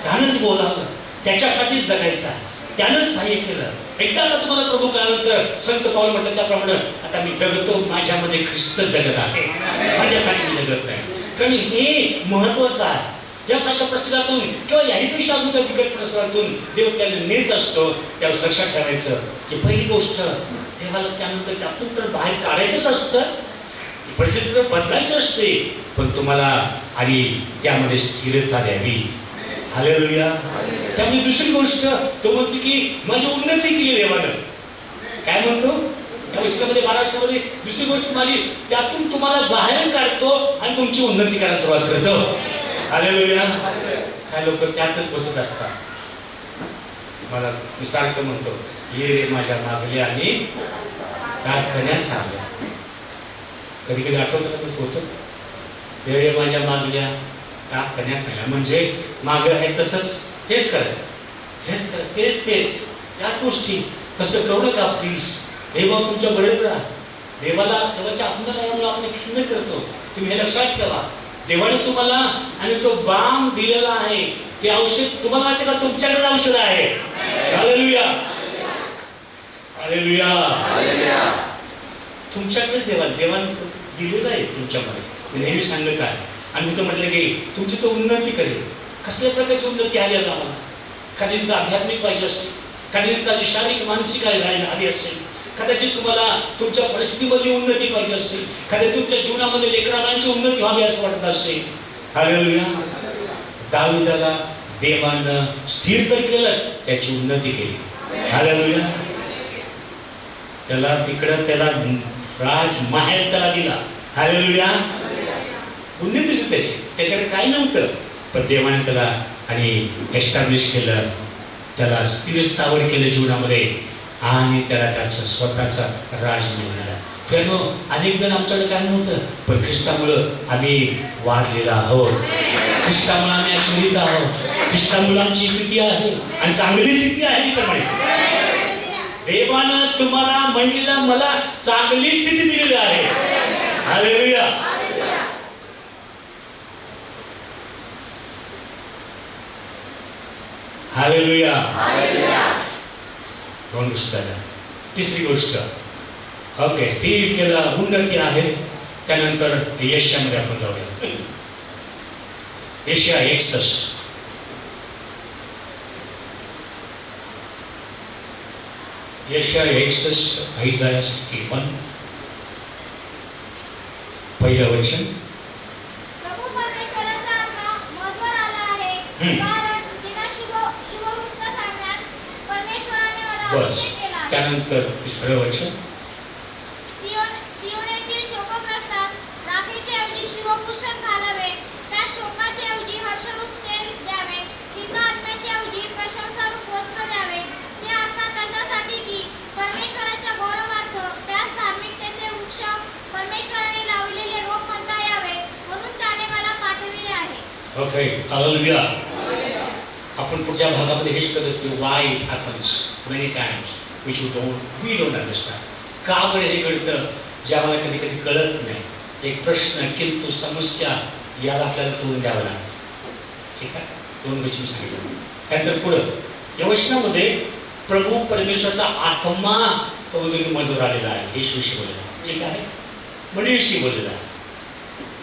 त्यानंच बोलावलं, त्याच्यासाठीच जगायचं आहे, त्यानंच सहाय्य केलं. एकदा का तुम्हाला प्रभू कळालं संत पाऊल म्हटलं त्याप्रमाणे आता मी जगतो, माझ्यामध्ये ख्रिस्त जगत आहे, माझ्यासाठी मी जगत नाही. कारण हे महत्वाचं आहे. जेव्हा अशा प्रसंगातून किंवा याहीपेक्षा अजून त्या बिकट प्रसंगातून देव आपल्याला नेत असतो त्यावेळेस लक्षात ठेवायचं की पहिली गोष्ट देवाला त्यानंतर त्यातून तर बाहेर काढायचंच असतं, परिस्थिती तर बदलायची असते, पण तुम्हाला आणि त्यामध्ये स्थिरता द्यावी. हालेलुया. त्यामुळे दुसरी गोष्ट तो म्हणते की माझी उन्नती केली देवानं. काय म्हणतो त्या पुस्तकामध्ये 12मध्ये दुसरी गोष्ट माझी त्यातून तुम्हाला बाहेर काढतो आणि तुमची उन्नती करायला सुरुवात करतो. हालेलुया. काय लोक त्यातच बसत असतात. मला मी सारखं म्हणतो ये रे माझ्या मागल्या आणि कारखान्यात चालल्या. कधी कधी आठवतं का कसं होतं, ये रे माझ्या मागल्या कारखान्यात चालल्या. म्हणजे मागं आहे तसंच तेच करायचं, हेच करायचं, तेच याच गोष्टी. तसं करू नका प्लीज. देवा तुमच्या बरोबर राहा. देवाला देवाच्या आत्म्याला आपण खिन्न करतो. तुम्ही हे लक्षात ठेवा. देवाने तुम्हाला आणि तो बाम दिलेला आहे, ते औषध तुम्हाला माहिती का तुमच्याकडे औषध आहे. हालेलुया. हालेलुया. तुमच्याकडे देवाने दिलेलं आहे तुमच्यामध्ये. मी नेहमी सांगत आहे आणि मी तर म्हटलं की तुमची तो उन्नती करेल. कसल्या प्रकारची उन्नती आली आहे आम्हाला. कधी आध्यात्मिक पाहिजे असेल, कधी त्याची शारीरिक मानसिक आली असेल, कदाचित तुम्हाला तुमच्या परिस्थितीमध्ये उन्नती पाहिजे असेल, कदाचित तुमच्या जीवनामध्ये लेकरांची उन्नती व्हावी असं वाटत असेल. हालेलुया. दाविदाला देवानं स्थिर तर केलंच, त्याची उन्नती केली. हालेलुया. त्याला तिकडं त्याला राजमहाल त्याला दिला. हालेलुया. उन्नती त्याची, त्याच्याकडे काही नव्हतं, पण देवाने त्याला आणि एस्टॅब्लिश केलं, त्याला स्थिर स्थावर केलं जीवनामध्ये आणि त्याला त्याचं स्वतःचा राज मिळाला. किंवा अनेक जण आमच्याकडे काही नव्हतं, पण ख्रिस्तामुळं आम्ही वाढलेला आहोत, ख्रिस्तामुळं आम्ही आशीर्वादित आहोत, ख्रिस्तामुळं आमची स्थिती आहे आणि चांगली स्थिती आहे. मी तर म्हणेन देवानं तुम्हाला म्हणलेला मला चांगली स्थिती दिलेली आहे. हालेलुया. हालेलुया. दोन गोष्टी झाल्या. तिसरी गोष्ट ओके स्थिर केलं, उन्नती आहे. त्यानंतर यशामध्ये आपण जाऊया. यशया 61. यशया 61, आयझाया 61. पहिलं वचन. प्रभू परमेश्वराचा आत्मा माझवर आला आहे, कारण तिला शुभ वृत्त सांगण्यास परमेश्वराने मला बस. अभिषेक केला आहे. त्यानंतर तिसरं वचन. सियोन येथील शोकग्रस्तास राखेचे ऐवजी शिरोभूषण घालावे, त्या शोकाचे ऐवजी हर्षरूप तेल द्यावे, खिन्न आत्म्याचे ऐवजी प्रशंसारूप वस्त्र द्यावे. ते अर्थात अशासाठी की परमेश्वराच्या गौरवार्थ त्यास धार्मिकतेचे वृक्ष परमेश्वराने लावलेले रोप म्हणता यावे, म्हणून त्याने मला पाठविले आहे. Okay, hallelujah. आपण पुढच्या भागामध्ये हेच करत की why it happens many times which we don't understand. का बरं हे घडतं जे आम्हाला कधी कधी कळत नाही. एक प्रश्न, किंतु समस्या, याला आपल्याला तोंड द्यावं लागतं. ठीक आहे, दोन गोष्टी सांगितलं. त्यानंतर पुढं या वचनामध्ये प्रभू परमेश्वराचा आत्मा मजूर आलेला आहे, येशूविषयी बोललेला आहे. ठीक आहे, मनीविषयी बोललेला आहे.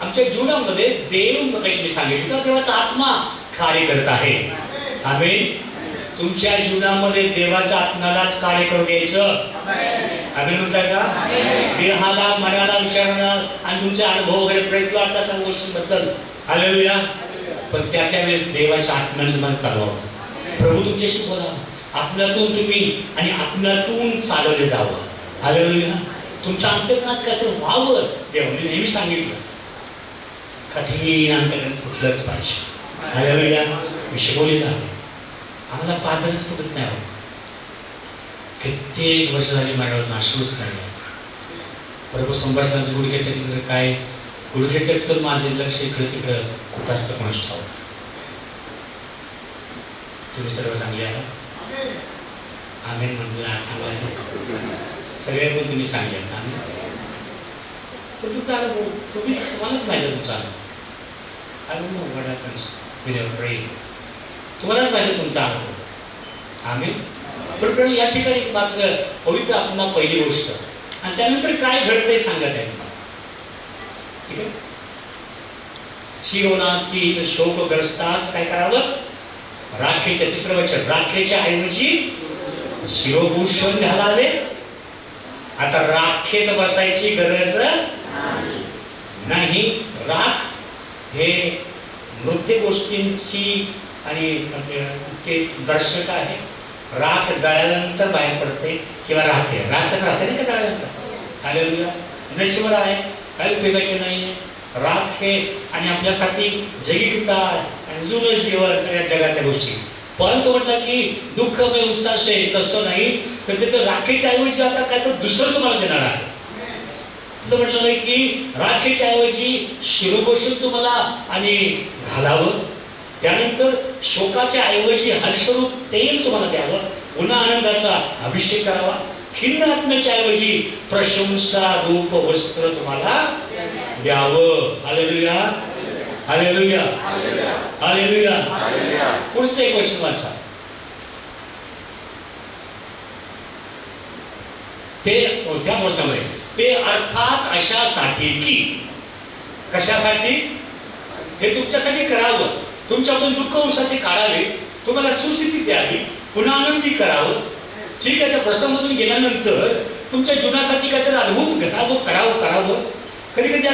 आमच्या जीवनामध्ये देव, मगाशी मी सांगितलं का देवाचा आत्मा कार्य करत आहे. आमेन. तुमच्या जीवनामध्ये देवाच्या आत्म्यालाच कार्य करू द्यायचं. आमेन म्हणताय का? देहाला, मनाला, विचारणं आणि तुमचे अनुभव वगैरे प्रयत्न आता सर्व गोष्टींबद्दल. हालेलुया. पण त्यावेळेस देवाच्या आत्म्याने तुम्हाला चालवावं. प्रभू तुमच्याशी बोला, आत्म्यातून तुम्ही आणि आत्म्यातून चालवले जावं. हालेलुया. तुमच्या अंतःकरणात काय तर व्हावं. देवाने नेहमी सांगितलं कठीण अंतःकरण कुठलंच पाहिजे. हालेलुया. मी शिकवलेलं आहे. आम्हाला पाजरच फुटत नाही. कित्येक वर्ष झाली माझ्यावर नाशूच नाही. प्रभू संभाषणाचे गुडघे तरी काय गुडघे तरी तर माझे लक्ष इकडे तिकडं कुठं असतं कोणाच ठाव. तुम्ही सर्व चांगले आहात. आमेन म्हणलं चांगलं आहे. सगळे पण तुम्ही चांगले आहात. आमेन. पण तुमचा अनुभव तुम्हालाच माहिती आहे. तुमचा अनुभव what happens when you pray. तुम्हालाच माहिती तुमचा अनुभव. आमेन. पण या ठिकाणी मात्र पवित्र आत्मा पहिली गोष्ट आणि त्यानंतर काय घडतंय सांगत आहे. ठीक आहे. सियोनातील शोकग्रस्तास काय करावं? राखेच्या, तिसरं वचन, राखेच्या ऐवजी शिरोभूषण घालावे. आता राखेत बसायची गरज नाही. राख हे मृत्यू गोष्टींची आणि ते दर्शक आहे. राख जळाल्यानंतर बाहेर पडते किंवा राहते. राखच राहते नाही का जळाल्यानंतर. हालेलुया. नशिवर आहे, काही उपयोगाचे नाही. राख हे आणि आपल्यासाठी जैविकता आणि जुनं जीवन सगळ्या जगातल्या गोष्टी. पण तो म्हटला की दुःख मे उत्साह तसं नाही, तर तिथं राखेच्या ऐवजी आता काय तर दुसरं तुम्हाला देणार आहे. तो म्हटलं नाही की राखेच्या ऐवजी शिरोभूषण तुम्हाला आणि घालावं. त्यानंतर शोकाच्या ऐवजी हर्षरूप तेल तुम्हाला द्यावं. पुन्हा आनंदाचा अभिषेक करावा. खिन्न आत्म्याच्या ऐवजी प्रशंसा रूप वस्त्र तुम्हाला द्यावं. हालेलुया. हालेलुया. हालेलुया. पुढचं एक वचन वाचा. ते त्याच वचनामध्ये ते अर्थात अशासाठी की, कशासाठी? हे तुमच्यासाठी करावं. तुमच्याकडून दुःख उसाचे काढावे, तुम्हाला सुस्थिती द्यावी, पुन्हा आनंदी करावं. ठीक आहे. त्या प्रसंगातून गेल्यानंतर तुमच्या जीवनासाठी काहीतरी अद्भुत घडावं, करावं. कधी कधी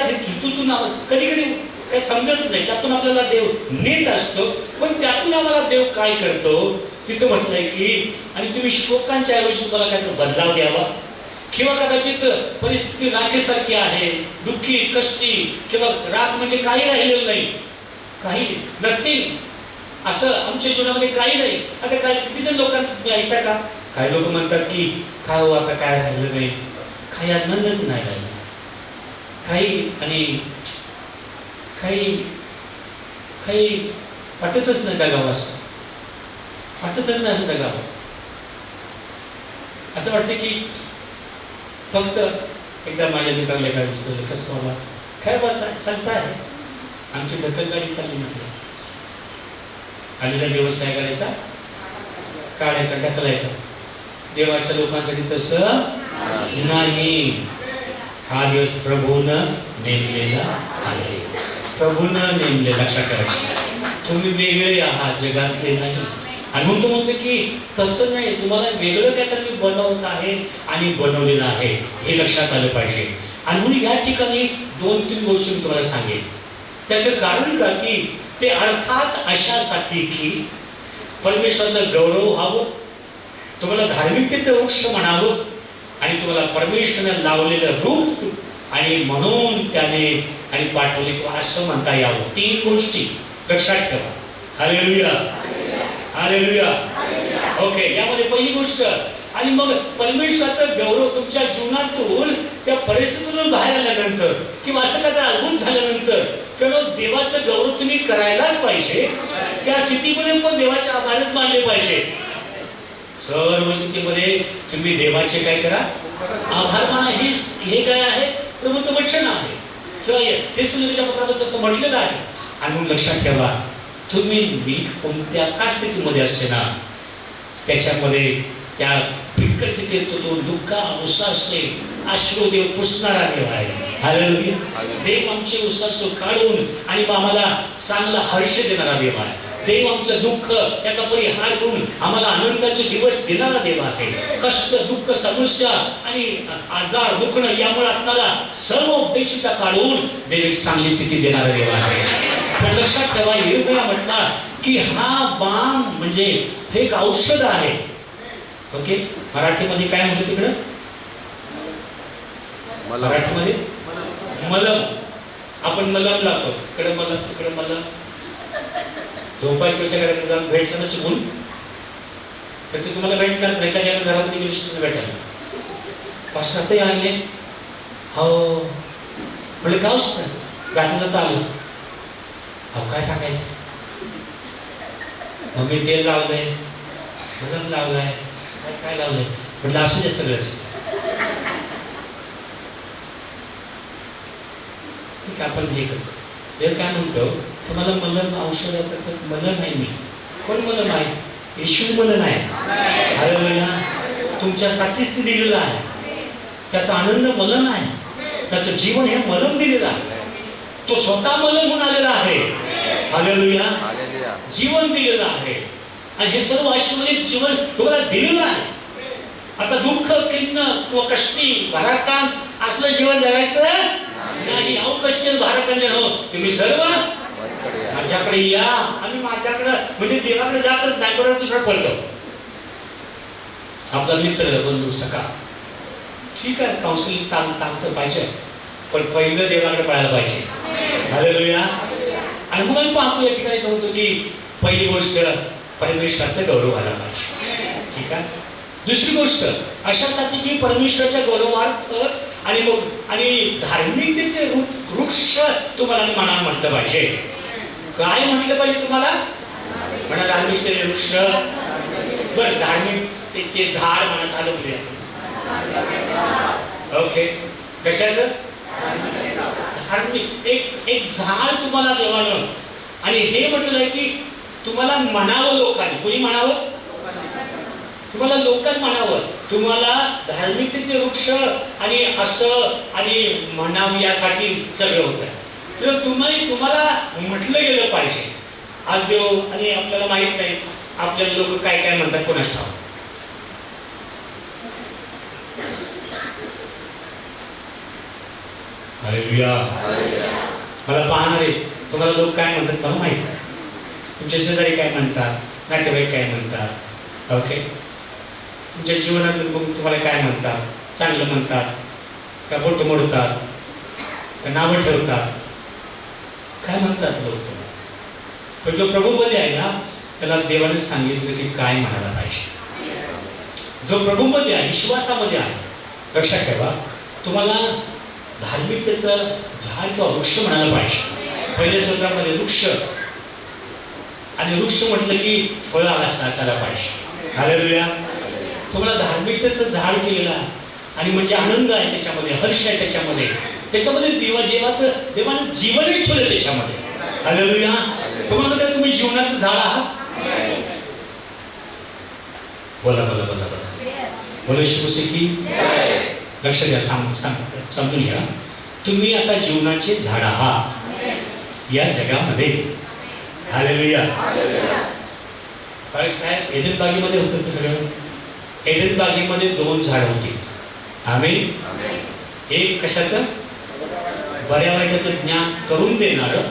कधी कधी काही समजत नाही. त्यातून आपल्याला देव नेत असतो. पण त्यातून आम्हाला देव काय करतो तिथं म्हटलंय की, आणि तुम्ही शोकांच्या ऐवजी तुम्हाला काहीतरी बदलाव द्यावा. किंवा कदाचित परिस्थिती राखेसारखी आहे, दुःखी, कष्टी, किंवा राख म्हणजे काही राहिलेलं नाही, काही नथिंग, असं आमच्या जीवनामध्ये काही नाही. आता काय किती लोकांना तुम्ही ऐकता का? काही लोक म्हणतात की काय हो आता काय राहिलं नाही, काही आनंदच नाही राहिला, काही आणि काही वाटतच नाही जगावं, असं वाटतच नाही असं जगावं. असं वाटतं की फक्त एकदा माझ्या मित्राला काय विचारलं, कसं बाबा काय चालतं आहे, आमची ढकलगाडी चालली म्हटलं. आलेला दिवस काय करायचा? काढायचा, ढकलायचा. देवाच्या लोकांसाठी तसं नाही. हा दिवस प्रभूनं नेमलेला आहे, प्रभूनं नेमले. लक्षात ठेवायचं, तुम्ही वेगळे आहात, जगातले नाही. आणि म्हणतो की तसं नाही, तुम्हाला वेगळं काय तर मी बनवत आहे आणि बनवलेलं आहे, हे लक्षात आलं पाहिजे. आणि म्हणून या ठिकाणी 2-3 गोष्टी मी तुम्हाला सांगेन. त्याचं कारण का की ते अर्थात अशासाठी की परमेश्वराचं गौरव व्हावं, तुम्हाला धार्मिकतेचं वृक्ष म्हणावं आणि तुम्हाला परमेश्वराने लावलेलं रूप आणि म्हणून त्याने आणि पाठवले किंवा असं म्हणता यावं. 3 गोष्टी लक्षात ठेवा. Hallelujah, hallelujah. ओके, यामध्ये पहिली गोष्ट, आणि मग परमेश्वराचं गौरव तुमच्या जीवनातून त्या परिस्थितीतून बाहेर आल्यानंतर किंवा असं काय अद्भुत झाल्यानंतर किंवा देवाचं गौरव तुम्ही करायलाच पाहिजे. त्या स्थितीमध्ये पण देवाचे आभारच मानले पाहिजे. सर्व स्थितीमध्ये तुम्ही देवाचे काय करा, आभार माना. हे काय आहे, प्रभूचं वचन आहे किंवा फेसबुकच्या पत्रात तसं म्हटलेलं आहे. आणि मग लक्षात ठेवा, तुम्ही मी कोणत्या काय स्थितीमध्ये असते ना, त्याच्यामध्ये त्या बिकट स्थितीत तो दुःख उत्साह असते, अश्रू देव पुसणारा देव आहे. हालेलुया. देव आमचे उत्साह काढून आणि आम्हाला चांगला हर्ष देणारा देव आहे. देव आमचं दुःख त्याचा परिहार करून आम्हाला आनंदाचे दिवस देणारा देव आहे. कष्ट, दुःख, समस्या आणि आजार, दुखणं यामुळे असणारा सर्व उपेक्षिता काढून देव एक चांगली स्थिती देणारा देव आहे. पण लक्षात ठेवा, यिर्मया म्हटला की हा बाम म्हणजे हे एक औषध आहे. ओके, मराठीमध्ये काय म्हणतो तिकडं, मराठीमध्ये मलम. आपण मलम लावतो, इकडे मलम तिकडे मलम. झोपायची वेळ करायला जाऊन भेटलं ना चुकून तर ते तुम्हाला भेटणार नाही. त्या घरामध्ये गेली भेटायला पास्टर ते आले, हो म्हणजे काय असतं, जाता जाता आलं, अहो काय सांगायचं, मग मी तेल लावलंय, मलम लावलाय, काय काय लावलंय, म्हटलं असू दे सगळंच. ठीक आपण हे करतो. देव काय म्हणतो, तुम्हाला मलम औषधाचं तर मलम आहे. मी कोण मलम आहे, येशूच मलम आहे. हालेलुया. तुमच्यासाठीच ते दिलेलं आहे. त्याचा आनंद मलम आहे, त्याचं जीवन हे मलम दिलेलं आहे. तो स्वतः मलम होऊन आलेला आहे. हालेलुया. जीवन दिलेलं आहे आणि हे सर्व आशीर्वादित जीवन तुम्हाला दिलेलं आहे. आता दुःख, खिन्न किंवा कष्टी भाराक्रांत असलं जीवन जगायचं नाही. अहो कष्टी भाराक्रांत हो, तुम्ही सर्व माझ्याकडे या. आम्ही माझ्याकडे म्हणजे देवाकडे जातच नाही, कोणाला दुसरा पळतो. आपला मित्र, बंधू, सखा, ठीक आहे, काउन्सिलिंग चालतं पाहिजे, पण पहिलं देवाकडे पळायला पाहिजे. हालेलुया. आणि मग आम्ही पाहतो या ठिकाणी म्हणतो की पहिली गोष्ट परमेश्वराचा गौरव व्हायला पाहिजे. ठीक आहे. दुसरी गोष्ट अशासाठी की परमेश्वराच्या गौरवार्थ आणि मग आणि धार्मिकतेचे वृक्ष तुम्हाला मनात म्हटलं पाहिजे. काय म्हटलं पाहिजे तुम्हाला, म्हणा धार्मिकचे वृक्ष. बरं, धार्मिकतेचे झाड म्हणा साधं बोलूया. ओके, कशाचं, धार्मिक एक झाड तुम्हाला देवानं. आणि हे म्हटलं आहे की तुम्हाला म्हणावं लोकांनी. कोणी म्हणावं, तुम्हाला लोकांनी म्हणावं. तुम्हाला धार्मिकतेचे वृक्ष आणि असं आणि म्हणावं यासाठी सगळं होतं. तर तुम्हाला म्हटलं गेलं पाहिजे. आज देव आणि आपल्याला माहित नाही आपल्याला लोक काय काय म्हणतात कोणास ठाऊक. हालेलुया. मला पाहणारे तुम्हाला लोक काय म्हणतात मला माहित नाही. तुमचे शेजारी काय म्हणतात, नातेवाईक काय म्हणतात, ओके, तुमच्या जीवनात तुम्हाला काय म्हणतात, चांगलं म्हणतात का बोट मोडतात का नावं ठेवतात, काय म्हणतात लोक तुम्हाला. पण जो प्रभूमध्ये आहे ना त्याला देवाने सांगितलं की काय म्हणायला पाहिजे. जो प्रभूमध्ये आहे, विश्वासामध्ये आहे, लक्षात ठेवा, तुम्हाला धार्मिकतेचं झाड किंवा वृक्ष म्हणायला पाहिजे. पहिल्या सूत्रामध्ये वृक्ष आणि वृक्ष म्हटलं की फळं असायला पाहिजे. हालेलुया. तुम्हाला धार्मिकतेचं झाड केलेलं आहे आणि म्हणजे आनंद आहे त्याच्यामध्ये, हर्ष आहे त्याच्यामध्ये देवाने जीवनच ठेवलं त्याच्यामध्ये. हालेलुया. तुम्हाला तुम्ही जीवनाचं झाड आहात. बोला बोला बोला बोला बोला. शिवसे की लक्ष द्या, समजून घ्या. तुम्ही आता जीवनाचे झाड आहात या जगामध्ये. हालेलुया. साहेब एदन बागेमध्ये होतं ते सगळं. एदन बागेमध्ये 2 झाड होती. आमेन. एक कशाचं? बऱ्या वाईटाचं ज्ञान करून देणारं,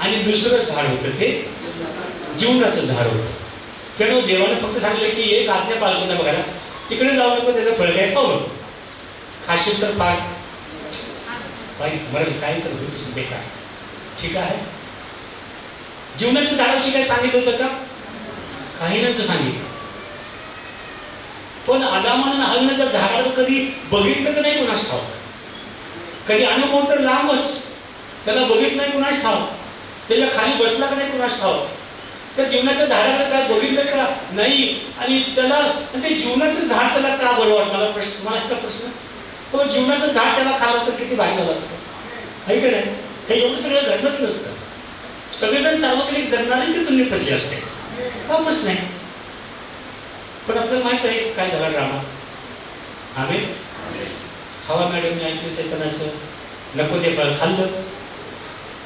आणि दुसरं झाड होतं ते जीवनाचं झाड होतं. किंवा देवाने फक्त सांगितलं की एक आज्ञा पाळतो ना बघायला, तिकडे जाऊ नको, त्याचं फळ काय खाऊ नको, खाशील तर फार वाईट मरेल, काही तर होईल तुझं बेकार. ठीक आहे. जीवनाच्या झाडाची काय सांगितलं होतं का? काही नव्हतं सांगितलं. पण आदामानं हलनं त्या झाडाला कधी बघितलं का नाही कुणास ठाऊक, कधी अनुभव तर लांबच, त्याला बघितलं नाही कुणास ठाऊक, त्याच्या खाली बसला का नाही कुणास ठाऊक, त्या जीवनाच्या झाडाकडे काय बघितलं का नाही, आणि त्याला ते जीवनाचं झाड त्याला का बरं वाटतं? मला प्रश्न, तुम्हाला एकटा प्रश्न, पण जीवनाचं झाड त्याला खाल्लं तर किती भारी झालं असतं, आहे का नाही? हे एवढं सगळं घडलंच नसतं. सगळेजण सार्वजनिक जगणारेच तिथून निपजले असते, कामच नाही. पण आपल्याला माहित आहे काय झाला ड्रामा. आम्ही हवा मॅडमने ऐकलं सैतानाचं, नको ते फळ खाल्लं.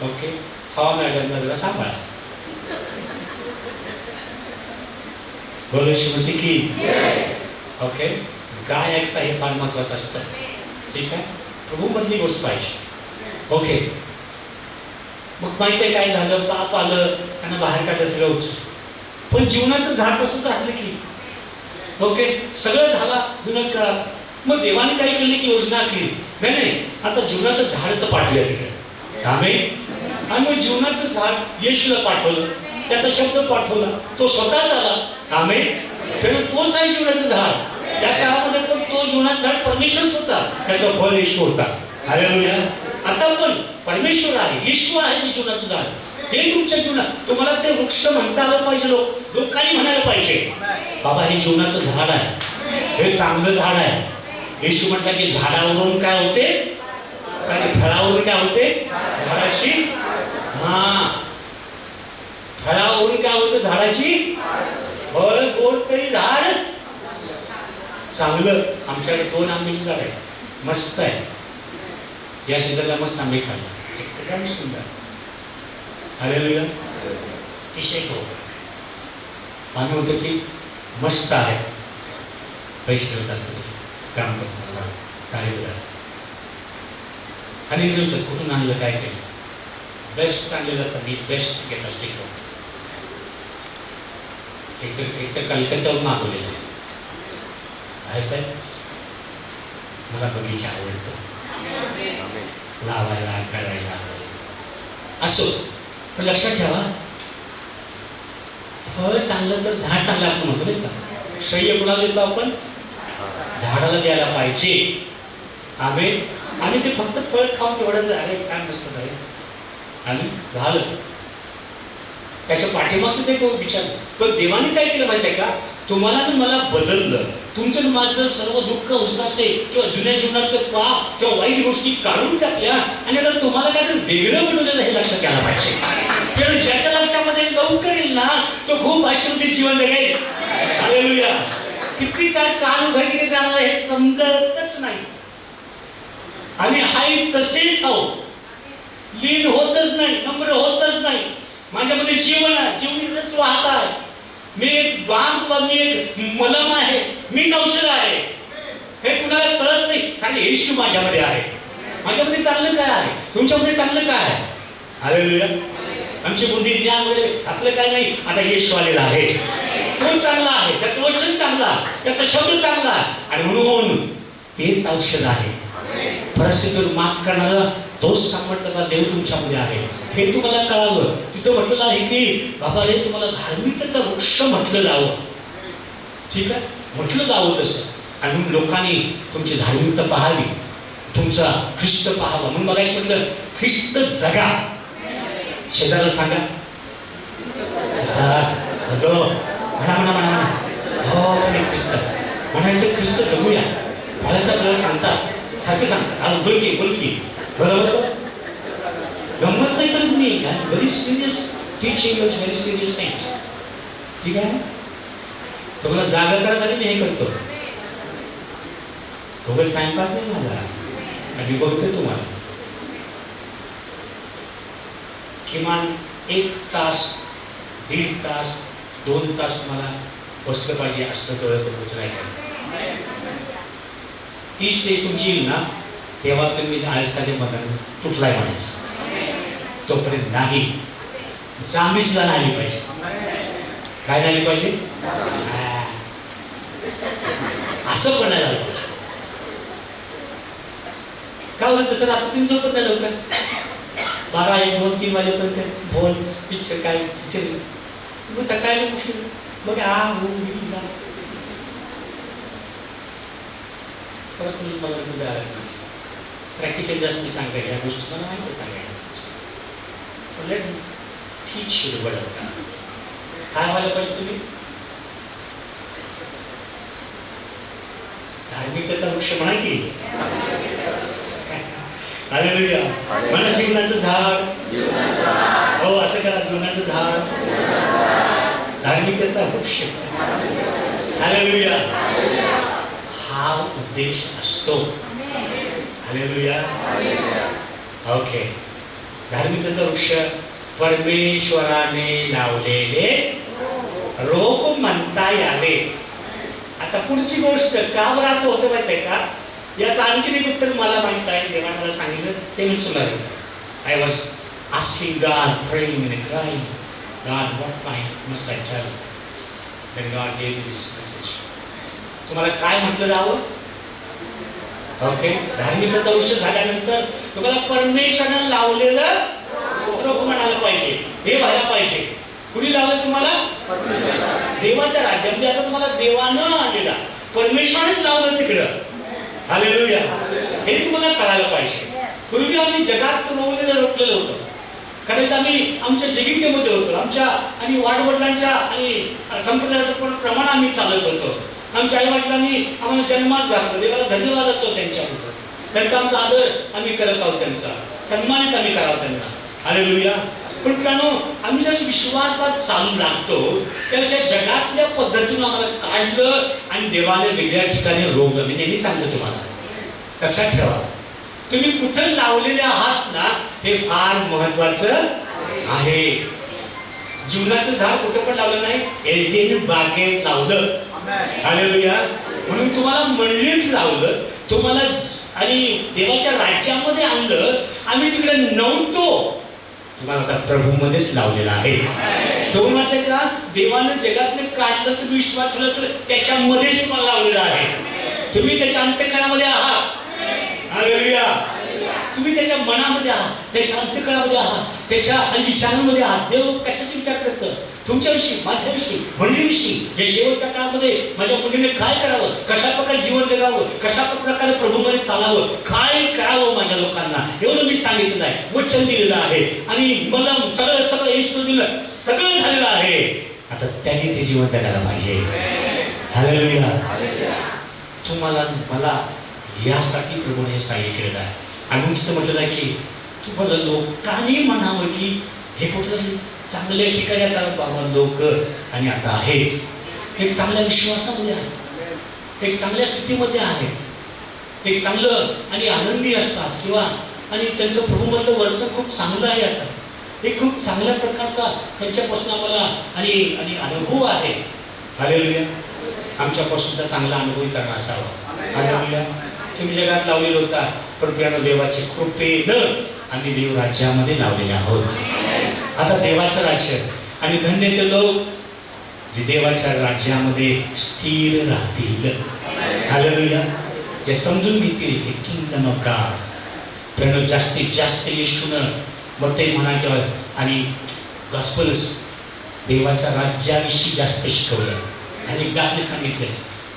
ओके, हवा मॅडमला जरा सांभाळा. बोलो येशू मसीह की. ओके, काय ऐकता हे फार महत्वाचं असतं. ठीक आहे, प्रभू मधली गोष्ट पाहिजे. ओके, मग माहिती आहे काय झालं, पाप आलं, त्यांना बाहेर काढलं सगळं उच. पण जीवनाचं झाड तसंच राहिलं की. ओके, सगळं झाला जुनं करा. मग देवाने काय केलं की योजना केली, नाही नाही आता जीवनाचं झाडचं पाठवूया तिकडे. आमेन. आणि मग जीवनाचं झाड येशूला पाठवलं, त्याचा शब्द पाठवला, तो स्वतःच आला. आमेन. कारण तोच आहे जीवनाचं झाड. त्या काळामध्ये पण तो जीवनाचं झाड परमेश्वरच होता, त्याचा फळ येशू होता. हालेलुया. आता पण परमेश्वर आहे, येशू आहे ते जीवनाचं झाड. हे तुमच्या जीवनात तुम्हाला ते वृक्ष म्हणता आलं पाहिजे, लोकांनी म्हणायला पाहिजे बाबा हे जीवनाचं झाड आहे, हे चांगलं झाड आहे. येशू म्हटलं की झाडावरून काय होते, काय फळावरून काय होते, झाडाची, हा फळावरून काय होतं, झाडाची फळ गोड तरी झाड चांगलं. आमच्याकडे 2 आंब्याची झाड आहे, मस्त आहे. या सीझनला मस्त आंबे खाल्ला, एकदम सुंदर. हालेलुया. अतिशय गोड. आम्ही होतो की मस्त आहे, पैसे देत असतो, काम करतो, कार्य करत असतो. आणि दिवसात कुठून आणलं, काय केलं, बेस्ट आणलेलं असतं, मी बेस्ट घेत असते. एकतर कलकत्त्यावरून मागवलेलं आहे साहेब, मला बगीचा आवडतो, लावायला करायला असो. पण लक्षात ठेवा, फळ चांगलं तर झाड चांगलं आपण म्हणतो नाही का. श्रेय कुणाला देतो आपण, झाडाला द्यायला पाहिजे. आम्ही ते फक्त फळ खाऊन तेवढंच अरे काय नसतं आहे, आम्ही झालं त्याच्या पाठीमागचं ते विचार. पण देवाने काय केलं माहिती आहे का, तुम्हाला आणि मला बदललं. तुमचं माझं सर्व दुःख उसासे किंवा जुन्या जीवनातले पाप किंवा वाईट गोष्टी काढून टाकल्या, आणि आता तुम्हाला काय वेगळं बनवलेलं हे लक्षात घ्यायला पाहिजे. कारण ज्याच्या लक्षामध्ये लवकर येईल ना, तो खूप आशीर्वादित जीवन जगेल. हालेलुया. किती काय काल उघडले जाणार हे समजतच नाही. आम्ही हाय तसेच आहोत, लीन होतच नाही, नम्र होतच नाही. माझ्यामध्ये जीवन आहे, जीवनी रस वाहत आहे. मी एक बांध, मी एक मलम आहे, मीच औषध आहे. हे कुणाला कळत नाही, कारण येशू माझ्यामध्ये आहे. माझ्यामध्ये चांगलं काय आहे, तुमच्यामध्ये चांगलं काय आहे. हालेलुया. आमची बुद्धी ज्ञान वगैरे असलं काय नाही, आता येशू आलेला आहे. तो चांगला आहे, त्याचं वचन चांगला, त्याचा शब्द चांगला, आणि म्हणून तेच औषध आहे. परिस्थितीवर मात करणारा तोच सामर्थ्याचा देव तुमच्यामध्ये आहे. हे तुम्हाला कळावं. तिथं म्हटलेलं आहे की बाबा रे, तुम्हाला धार्मिकतेचा वृक्ष म्हटलं जावं. ठीक आहे, म्हटलं जावं तसं. आणि म्हणून लोकांनी तुमची धार्मिकता पाहावी, तुमचा ख्रिस्त पाहावा. म्हणून मगाशी म्हटलं ख्रिस्त जगा. शेजाऱ्याला सांगा, म्हणा हो तुम्ही ख्रिस्त म्हणायचं, ख्रिस्त जगूया. बाळासाहेब आपल्याला सांगतात, सारखं सांगतात, बोलकी बरोबर. गंमत नाही तर तुम्ही very serious teaching, very serious things. ठीक आहे, तुम्हाला जागा करायसाठी मी हे करतो. उगाच टाइमपास नाही माझा, आणि बघतो तुम्हाला. किमान 1 तास, 1.5 तास, 2 तास तुम्हाला बसलं पाहिजे असं डोळ्यात पोहोचलं आहे. 30 स्टेज तुमची येईल ना, तेव्हा तुम्ही आळसाचे बंधन तुटलाय म्हणायचं. तोपर्यंत नाही, जांभी सुद्धा नाही पाहिजे. काय झाली पाहिजे? असं पण नाही झालं पाहिजे. काय होतं तसं आता तुम्ही झोपत नाही लवकर, 12, 1, 2, 3 वाजेपर्यंत फोन पिक्चर काय पिक्चर, मग सकाळी उशीर मग पर्सनल मला जायला प्रॅक्टिकल जास्त मी सांगता या गोष्टी मला माहिती सांगायला. Let teach you the word of God. काय व्हायला पाहिजे तुम्ही? धार्मिकतेचा वृक्ष म्हणा की. हालेलुया. म्हणा जीवनाचं झाड. हो असं करा, जीवनाचं झाड, धार्मिकतेचा वृक्ष. हालेलुया. हा उद्देश असतो. हालेलुया. ओके. धार्मिकतेचा वृक्ष परमेश्वराने लावलेले रोप म्हणता यावे. आता पुढची गोष्ट का बरं असं होतं माहिती आहे का? याचं आणखीन एक उत्तर मला माहित आहे. देवाने मला सांगितलं ते मी सुनार. I was asking God, praying and crying, God what must I tell? Then God gave me this message. तुम्हाला काय म्हटलं जावं? ओके. धार्मिकतेचा वृक्ष झाल्यानंतर तुम्हाला परमेश्वराने लावलेलं रोप म्हणायला पाहिजे. हे व्हायला पाहिजे. कुणी लावलं तुम्हाला? देवाच्या राज्यामध्ये. आता तुम्हाला देवानं आणलेला, परमेश्वरच लावलं तिकडं. हालेलुया. हे तुम्हाला कळायला पाहिजे. पूर्वी आम्ही जगात रोवलेलं रोपलेलं होतं. कारण आम्ही आमच्या जगितेमध्ये होतो. आमच्या आणि वाडवडिलांच्या आणि संप्रदायाचं पण प्रमाण आम्ही चालत होतो. आमच्या आई वडिलांनी आम्हाला जन्मास घातलं. देवाला धन्यवाद असतो त्यांच्याबद्दल. त्यांचा आमचा आदर आम्ही करत आहोत, त्यांचा सन्मानित आम्ही करावं त्यांना. हालेलुया. पण मित्रांनो, आम्ही जर विश्वासात चालू लागतो त्याविषयी जगातल्या पद्धतीनं आम्हाला काढलं आणि देवाने वेगळ्या ठिकाणी रोवलं. मी नेहमी सांगतो तुम्हाला, लक्षात ठेवा, तुम्ही कुठं लावलेले आहात ना हे फार महत्वाचं आहे. जीवनाचं झाड कुठं पण लावलं नाही, एडेन बागेत लावलं. हालेलुया. म्हणून तुम्हाला मंडळीत लावलं, तुम्हाला आणि देवाच्या राज्यामध्ये आणलं. आम्ही तिकडे नव्हतो, तुम्हाला आता प्रभूमध्येच लावलेला आहे. तो म्हणते का देवानं जगातले काढलं, तुम्ही विश्वास ठेवला तर त्याच्यामध्येच तुम्हाला लावलेला आहे. तुम्ही त्याच्या अंतःकरणामध्ये आहात. हालेलुया. तुम्ही त्याच्या मनामध्ये आहात, त्याच्या अंतःकरणामध्ये आहात, त्याच्या विचारांमध्ये आहात. देव कशाचे विचार करतं? तुमच्याविषयी, माझ्याविषयी, मंडळीविषयी. या शेवटच्या काळामध्ये माझ्या मुलीने काय करावं, कशा प्रकारे जीवन जगावं, कशा प्रकारे प्रभूमध्ये चालावं, काय करावं माझ्या लोकांना, एवढं मी सांगितलेलं आहे, वचन दिलेलं आहे. आणि मला सगळं येशू दिलं, सगळं झालेलं आहे. आता त्यांनी ते जीवन जगायला पाहिजे. हालेलुया. तुम्हाला मला यासाठी प्रभूने हे सहाय्य केलेलं आहे. आणि तिथं म्हटलेलं आहे की तुम्हाला लोकांनी म्हणावं की हे कुठलं चांगल्या ठिकाणी आता बाबा लोक आणि आता आहेत, एक चांगल्या विश्वासामध्ये आहेत, एक चांगल्या स्थितीमध्ये आहेत, एक चांगलं आणि आनंदी असतात किंवा आणि त्यांचं प्रभूमधलं वर्तन खूप चांगलं आहे. आता एक खूप चांगल्या प्रकारचा त्यांच्यापासून आम्हाला आणि आणि अनुभव आहे. हालेलुया. आमच्यापासूनचा चांगला अनुभव त्यांना असावा. हालेलुया. तुम्ही जगात लावलेलं होता, पण प्रियानो देवाच्या कृपेनं आम्ही देव राज्यामध्ये लावलेले आहोत. आता देवाचं राज्य आणि धन्य ते लोक जे देवाच्या राज्यामध्ये स्थिर राहतील. हालेलुया. जे समजून घेतील की किंगडम ऑफ गॉड. प्रियानो जास्तीत जास्त येशूनं मग ते म्हणा किंवा आणि गॉस्पल्स देवाच्या राज्याविषयी जास्त शिकवलं आणि गाणे सांगितले.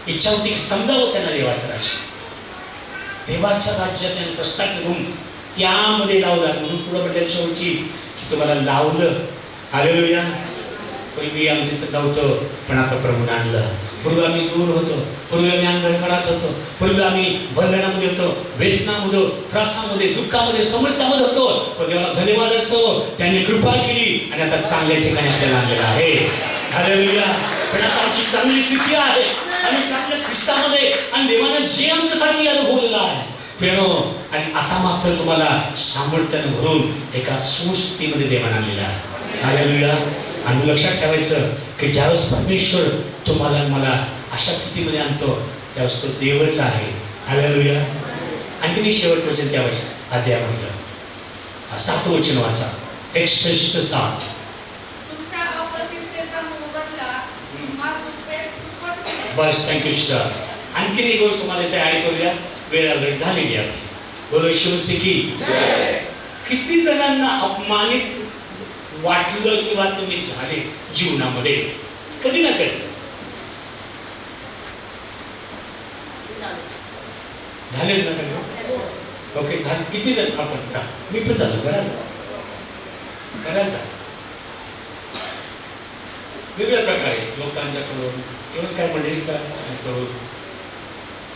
इच्छा होती की समजावं त्यांना देवाचं राज्य. देवाच्या राज्यात त्यांनी प्रस्ताव करून त्यामध्ये लावला. म्हणून पुढे म्हटल्या शेवटची की तुम्हाला लावलं. हालेलुया. पूर्वी आम्ही तिथं नव्हतो, पण आता प्रभूने आणलं. पूर्वी आम्ही दूर होतो, पूर्वी आम्ही अंधकारात होतो, पूर्वी आम्ही बंधनामध्ये होतो, व्यसनामध्ये, त्रासामध्ये, दुःखामध्ये, समस्यामध्ये होतो. पण देवाला धन्यवाद असो, त्यांनी कृपा केली आणि आता चांगल्या ठिकाणी आपल्याला आणलेलं आहे. हालेलुया. पण आता आमची चांगली स्थिती आहे आणि चांगल्या ख्रिस्तामध्ये आणि देवानं जे आमच्यासाठी अनुभवलेलं आहे प्रेनो. आणि आता मात्र तुम्हाला सामर्थ्याने भरून एका सुस्थितीमध्ये देवानं आणलेलं आहे. हालेलुया. आणि लक्षात ठेवायचं की ज्यावेळेस परमेश्वर तुम्हाला मला अशा स्थितीमध्ये आणतो त्यावेळेस तो देवच आहे. हालेलुया. आणखीन एक शेवटचं वचन त्या अध्यायामधलं 7वं वचन वाचा. 61:7. तुमच्या अप्रतिष्ठेचा मोबदला तुम्हाला दुप्पट मिळेल. बस, थँक्यू सिस्टर. आणखीन एक गोष्ट तुम्हाला इथे ऍड करूया, वेळ ऑलरेडी झालेली आहे. बोलो शिवसी की. किती जणांना अपमानित वाटलं किंवा तुम्ही झाले जीवनामध्ये? कधी ना कधी झाले ना सगळं. ओके, झाले. किती जण आपण मी पण झालो बऱ्याचदा वेगवेगळ्या प्रकारे लोकांच्याकडून किंवा काय मंडळीकडून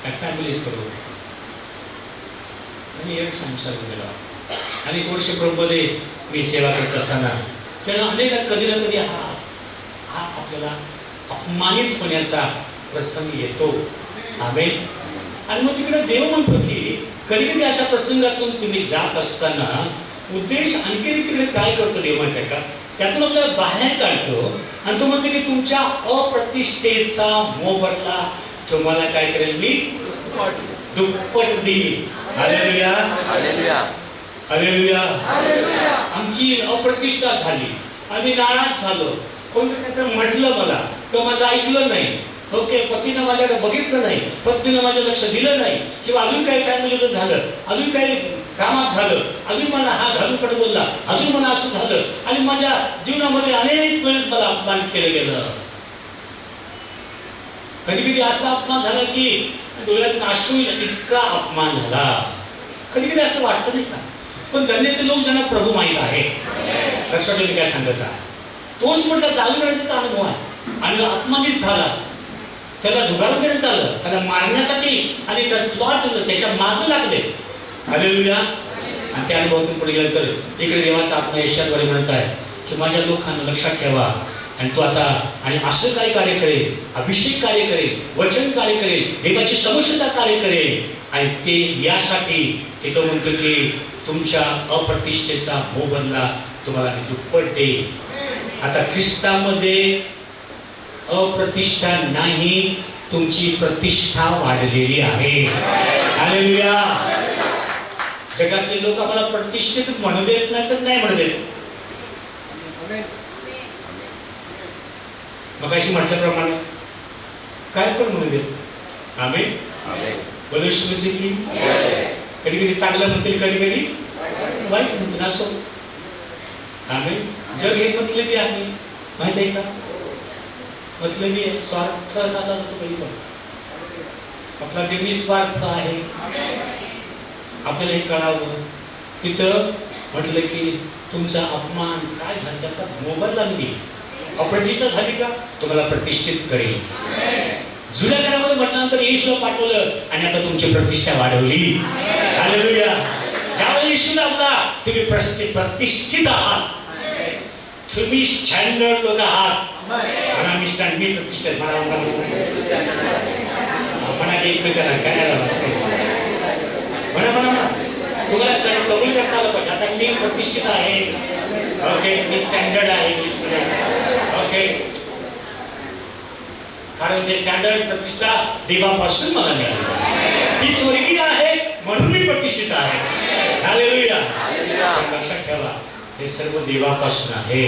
काय फॅमिलीज कडून आणि एक संसार गेला. अनेक वर्ष प्रभूमध्ये मी सेवा करत असताना किंवा अनेक कधी ना कधी हा आपल्याला अपमानित होण्याचा प्रसंग येतो. आमेन. आणि मग तिकडे देव म्हणतो की कधी कधी अशा प्रसंगातून तुम्ही जात असताना उद्देश आणखी तिकडे काय करतो देव माहिती आहे का? त्यातून आपल्याला बाहेर काढतो आणि तो म्हणतो की तुमच्या अप्रतिष्ठेचा मोबदला तुम्हाला काय करेल? मी दुप्पट देईल. Hallelujah, hallelujah, hallelujah. हालेलुया. आमची अप्रतिष्ठा झाली, आम्ही नाराज झालो, कोणतं म्हटलं मला किंवा माझं ऐकलं नाही. ओके, पतीनं माझ्याकडे बघितलं नाही, पत्नीनं माझं लक्ष दिलं नाही, किंवा अजून काही फॅमिलीचं झालं, अजून काही कामात झालं, अजून मला हा घालून कडे बोलला, अजून मला असं झालं आणि माझ्या जीवनामध्ये अनेक वेळेस मला अपमानित केलं गेलं. कधी कधी असा अपमान झाला की डोळ्यात अश्रू येईल, इतका अपमान झाला. कधी कधी असं वाटतं नाही का? पण धन्य ते लोक ज्यांना प्रभू माहीत आहे. लक्षात मी काय सांगत आहे, तोच म्हटलं दावीदाचा अनुभव आहे. आणि अपमानित झाला, त्याला झुगारून देण्यात आलं, त्याला मारण्यासाठी आणि त्याच्या मागे लागले. हालेलुया. आणि त्या अनुभवातून पुढे गेलं तर इकडे देवाचा आत्मा यशाद्वारे म्हणत आहे की माझ्या लोकांना लक्षात ठेवा आणि तो आता आणि असं काय कार्य करेल, अभिषेक कार्य करेल, वचन कार्य करेल, देवाची समक्षता कार्य करेल. आणि ते यासाठी ते तो म्हणतो की तुमच्या अप्रतिष्ठेचा मोबदला तुम्हाला मी दुप्पट देईल. आता ख्रिस्तामध्ये अप्रतिष्ठा नाही, तुमची प्रतिष्ठा वाढलेली आहे. हालेलुया. जगातले लोक आम्हाला प्रतिष्ठित म्हणू देत नाही तर नाही म्हणू देत. मग अशी म्हटल्याप्रमाणे काय पण म्हणू देत. आमेन. बोलो शिवसी की. कधी कधी चांगलं म्हणतील, कधी कधी वाईट म्हणतील. असो. आमेन. जग हे मतलबी आहे, माहित आहे का? मतलबी आहे, स्वार्थ झाला जातो काही पण. आपला ते निस्वार्थ आहे. आपल्याला हे कळावं. तिथं म्हटलं की तुमचा अपमान काय झाला त्याचा मोबदला मी अप्रतिष्ठा झाली का तुम्हाला प्रतिष्ठित करेल. जुन्या घरामध्ये म्हटल्यानंतर येशूला पाठवलं आणि आता तुमची प्रतिष्ठा वाढवली. हालेलुया. ज्यावेळी येशूला आपला तुम्ही प्रतिष्ठित आहात, तुम्ही स्टँडर्ड लोक आहात. म्हणा मी स्टँड, मी प्रतिष्ठित म्हणा की एकमेकांना करायला बसते. म्हणा म्हणा म्हणा तुम्हाला कबूल करता आलं पाहिजे. आता मी प्रतिष्ठित आहे. ओके, मी स्टँडर्ड आहे. ओके, कारण ते स्टँडर्ड प्रतिष्ठा देवापासून मला मिळाली. ती स्वर्गीय आहे म्हणून मी प्रतिष्ठित आहे. हालेलुया. लक्षात ठेवा, हे सर्व देवापासून आहे.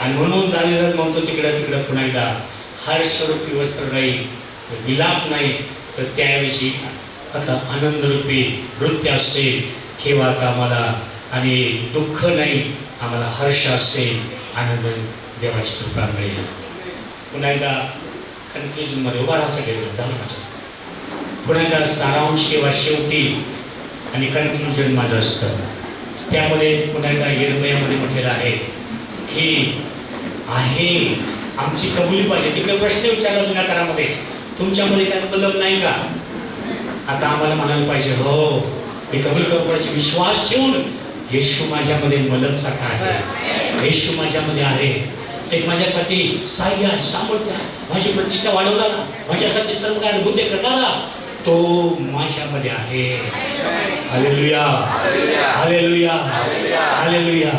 आणि म्हणून दावीद म्हणतो तिकडे पुन्हा एकदा हर्षरूपी वस्त्र नाही, विलाप नाही, तर त्याविषयी आता आनंदरूपी नृत्य असेल. ठेवा आता आम्हाला आणि दुःख नाही, आम्हाला हर्ष असेल, आनंद देवाची कृपा मिळेल. पुन्हा एकदा कन्क्लुजनमध्ये उभा राहा सगळेजण. झालं माझं. पुन्हा एकदा सारांश किंवा शेवटी आणि कन्क्लुजन माझं असतं. त्यामध्ये पुन्हा एकदा यिर्मयामध्ये म्हटलेलं आहे की आहे आमची कबुली पाहिजे. तिकडे प्रश्न विचारला जुन्या काळामध्ये, तुमच्यामध्ये काय बदल नाही का? आता आम्हाला म्हणायला पाहिजे हो, मी कबूल करण्याची विश्वास ठेवून येशू माझ्यामध्ये मलमचा काय आहे, येशू माझ्यामध्ये आहे. एक माझ्यासाठी साह्य आणि सामर्थ्य, माझी प्रतिष्ठा वाढवणारा, माझ्यासाठी सर्व काय अद्भुत करणारा तो माझ्यामध्ये आहे. Hallelujah, hallelujah, hallelujah.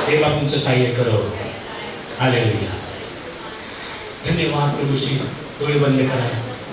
देवा तुमचं साह्य करो. हालेलुया. धन्यवाद प्रभूजी. डोळे बंद करा.